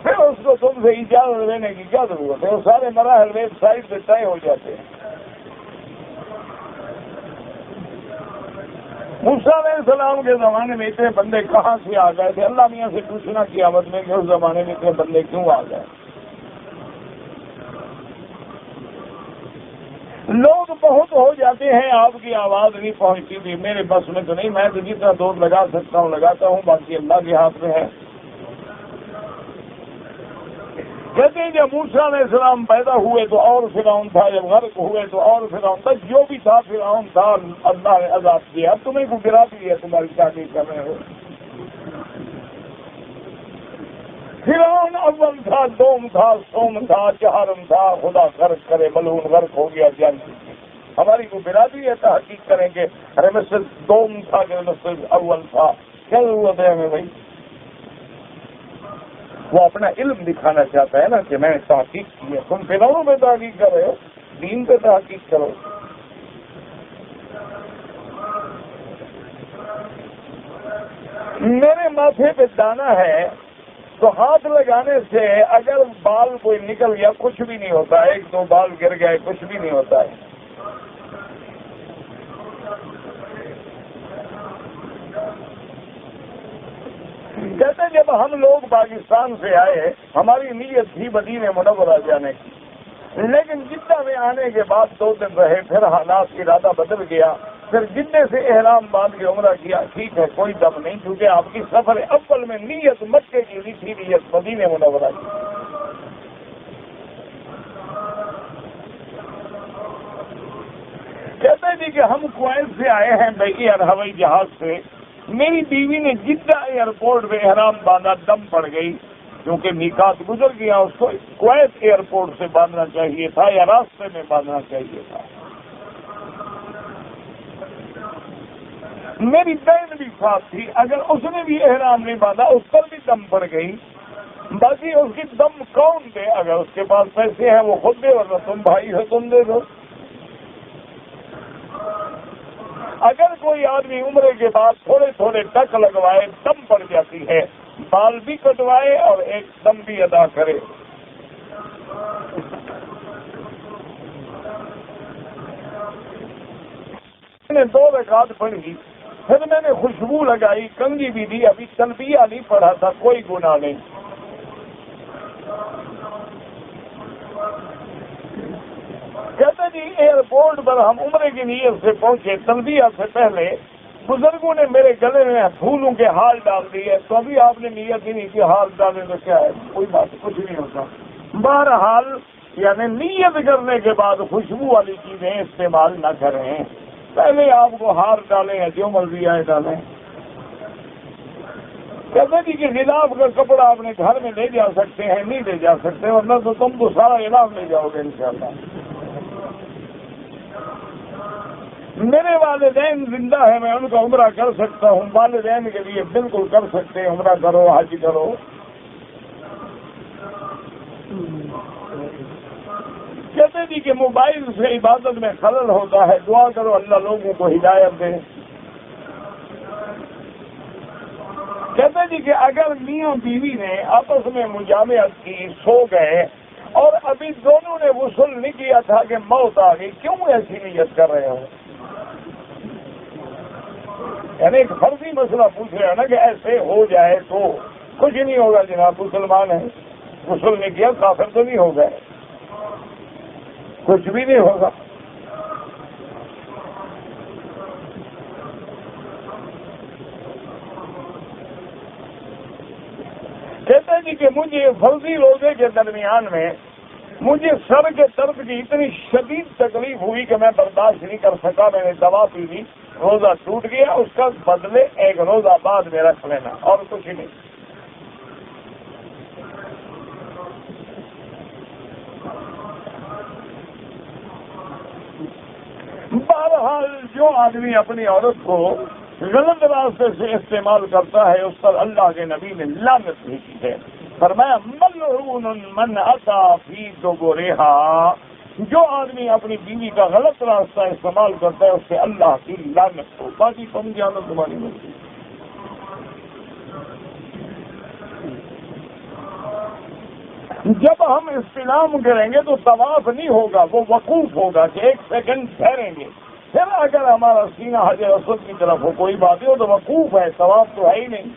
پھر اس کو تم سے اجازت لینے کی کیا ضرورت ہے؟ وہ سارے مراحل ویب سائٹ سے طے ہو جاتے ہیں۔ موسیٰ علیہ السلام کے زمانے میں اتنے بندے کہاں سے آ گئے تھے؟ اللہ میاں سے پوچھنا قیامت میں کہ اس زمانے میں اتنے بندے کیوں آ گئے؟ لوگ بہت ہو جاتے ہیں، آپ کی آواز نہیں پہنچتی تھی، میرے بس میں تو نہیں، میں تو جتنا دور لگا سکتا ہوں لگاتا ہوں، باقی اللہ کے ہاتھ میں ہے۔ کہتے ہیں جب موسیٰ علیہ السلام پیدا ہوئے تو اور فرعون تھا، جب غرق ہوئے تو اور فرعون تھا، جو بھی تھا فرعون تھا، اللہ نے عذاب کیا۔ اب تمہیں کو گرا دیا، تمہاری شادی کر رہے ہو۔ فرعون اول تھا، دوم تھا، سوم تھا، چہارم تھا، خدا غرق کرے، ملعون غرق ہو گیا جان۔ ہماری کو برادری ہے تحقیق کریں کہ ارے مصر دوم تھا کہ مصر اول تھا، کیا ضرورت ہے ہمیں بھائی؟ وہ اپنا علم دکھانا چاہتا ہے نا کہ میں نے تحقیق کی ہے، تم فرعون پہ تحقیق کر رہے ہو، دین پہ تحقیق کرو۔ میرے ماتھے پہ دانا ہے تو ہاتھ لگانے سے اگر بال کوئی نکل گیا کچھ بھی نہیں ہوتا ہے، 1-2 بال گر گئے کچھ بھی نہیں ہوتا ہے۔ کہتے جب ہم لوگ پاکستان سے آئے ہماری نیت تھی مدینہ منورہ جانے کی، لیکن جدہ میں آنے کے بعد 2 دن رہے، پھر حالات ارادہ بدل گیا، پھر جدہ سے احرام باندھ کے عمرہ کیا۔ ٹھیک ہے کوئی دم نہیں، کیونکہ آپ کی سفر اول میں نیت مکے کی نہیں تھی، نیت مدینہ منورہ کی۔ کہتے جی کہ ہم کویت سے آئے ہیں ایئر ہوائی جہاز سے، میری بیوی نے جدہ ایئرپورٹ پہ احرام باندھا، دم پڑ گئی، کیونکہ میقات گزر گیا، اس کو کویت ایئرپورٹ سے باندھنا چاہیے تھا یا راستے میں باندھنا چاہیے تھا۔ میری بہن بھی ساتھ تھی، اگر اس نے بھی احرام نہیں باندھا اس پر بھی دم پڑ گئی، باقی اس کی دم کون دے؟ اگر اس کے پاس پیسے ہیں وہ خود دے، ورنہ تم بھائی ہو تم دے دو۔ اگر کوئی آدمی عمرے کے بعد تھوڑے تھوڑے ٹک لگوائے دم پڑ جاتی ہے، بال بھی کٹوائے اور ایک دم بھی ادا کرے۔ میں نے 2 رکعت پڑھی، پھر میں نے خوشبو لگائی، کنگھی بھی دی، ابھی تلبیہ نہیں پڑھا تھا، کوئی گناہ نہیں۔ جی ایئرپورٹ پر ہم عمرے کی نیت سے پہنچے، تلبیہ سے پہلے بزرگوں نے میرے گلے میں پھولوں کے ہار ڈال دیے، تو ابھی آپ نے نیت ہی نہیں کی ہار ڈالنے تو کیا ہے، کوئی بات کچھ نہیں ہوتا۔ بہرحال یعنی نیت کرنے کے بعد خوشبو والی چیزیں استعمال نہ کریں، پہلے آپ کو ہار ڈالیں یا جو مرضی آئے ڈالیں۔ کہتے جی کہ غلاف کا کپڑا اپنے گھر میں لے جا سکتے ہیں، نہیں لے جا سکتے، ورنہ تو تم تو سارا غلاف لے جاؤ گے انشاءاللہ۔ میرے والدین زندہ ہیں، میں ان کا عمرہ کر سکتا ہوں، والدین کے لیے بالکل کر سکتے ہیں، عمرہ کرو، حج کرو۔ کہتے جی کہ موبائل سے عبادت میں خلل ہوتا ہے، دعا کرو اللہ لوگوں کو ہدایت دے۔ کہتے جی کہ اگر میاں بیوی نے آپس میں مجامعت کی، سو گئے اور ابھی دونوں نے غسل نہیں کیا تھا کہ موت آ گئی، کیوں ایسی نیت کر رہے ہو؟ یعنی ایک فرضی مسئلہ پوچھ رہے ہیں نا کہ ایسے ہو جائے تو کچھ نہیں ہوگا جناب، مسلمان ہیں، غسل نہیں کیا، کافر تو نہیں ہو گئے، کچھ بھی نہیں ہوگا۔ کہتے ہیں جی کہ مجھے فرضی روزے کے درمیان میں مجھے سر کے درد کی اتنی شدید تکلیف ہوئی کہ میں برداشت نہیں کر سکا، میں نے دوا پی لی، روزہ ٹوٹ گیا، اس کا بدلے ایک روزہ بعد میں رکھ لینا اور کچھ نہیں۔ بہرحال جو آدمی اپنی عورت کو غلط راستے سے استعمال کرتا ہے اس پر اللہ کے نبی نے لعنت بھیجی ہے، فرمایا ملعون من اتی فی دبرہا، جو آدمی اپنی بیوی کا غلط راستہ استعمال کرتا ہے اس سے اللہ کی لعنت ہو۔ باقی تم جانو تمہاری مرضی۔ جب ہم استلام کریں گے تو طواف نہیں ہوگا، وہ وقوف ہوگا کہ ایک سیکنڈ ٹھہریں گے، پھر اگر ہمارا سینہ حجر اسود کی طرف ہو کوئی بات ہو تو وقوف ہے، طواف تو ہے ہی نہیں۔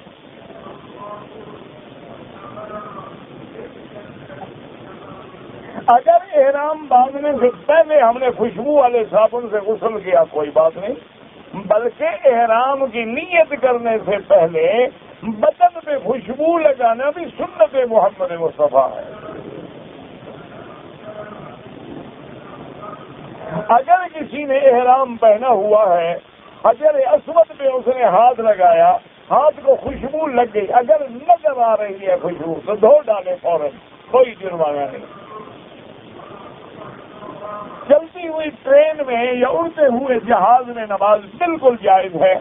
اگر احرام باندھنے سے پہلے ہم نے خوشبو والے صابن سے غسل کیا کوئی بات نہیں، بلکہ احرام کی نیت کرنے سے پہلے بدن پہ خوشبو لگانا بھی سنت محمد مصطفیٰ ہے۔ اگر کسی نے احرام پہنا ہوا ہے، حجر اسود پہ اس نے ہاتھ لگایا، ہاتھ کو خوشبو لگ گئی، اگر نظر آ رہی ہے خوشبو تو دھو ڈالے فوراً، کوئی جرمانہ نہیں۔ چلتی ہوئی ٹرین میں یا اڑتے ہوئے جہاز میں نماز بالکل جائز ہے،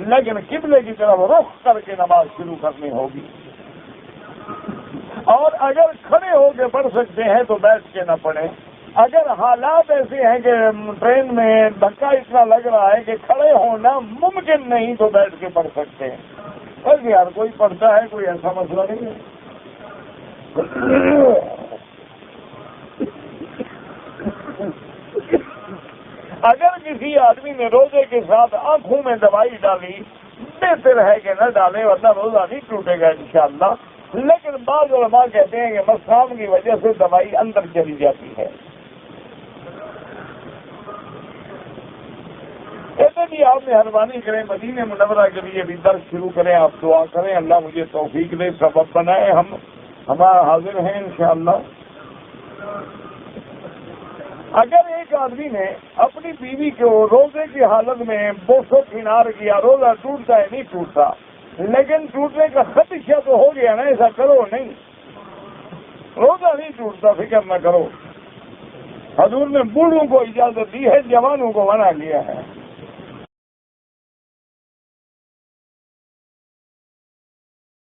لیکن قبلے کی طرف رخ کر کے نماز شروع کرنی ہوگی، اور اگر کھڑے ہو کے پڑھ سکتے ہیں تو بیٹھ کے نہ پڑھیں۔ اگر حالات ایسے ہیں کہ ٹرین میں دھکا اتنا لگ رہا ہے کہ کھڑے ہونا ممکن نہیں تو بیٹھ کے پڑھ سکتے ہیں، بس یار کوئی پڑھتا ہے، کوئی ایسا مسئلہ نہیں ہے۔ اگر کسی آدمی نے روزے کے ساتھ آنکھوں میں دوائی ڈالی، بہتر ہے کہ نہ ڈالے ورنہ روزہ نہیں ٹوٹے گا انشاءاللہ، لیکن بعض علماء کہتے ہیں کہ مسام کی وجہ سے دوائی اندر چلی جاتی ہے۔ کہتے جی آپ مہربانی کریں مدینہ منورہ کے لیے بھی درس شروع کریں، آپ دعا کریں اللہ مجھے توفیق دے، سبب بنائے، ہمارا حاضر ہیں انشاءاللہ۔ اگر ایک آدمی نے اپنی بیوی کو روزے کی حالت میں بوسو کنار کیا، روزہ ٹوٹتا ہے نہیں ٹوٹتا، لیکن ٹوٹنے کا خدشہ تو ہو گیا نا، ایسا کرو نہیں، روزہ نہیں ٹوٹتا، فکر نہ کرو، حضور نے بوڑھوں کو اجازت دی ہے، جوانوں کو منع کیا ہے۔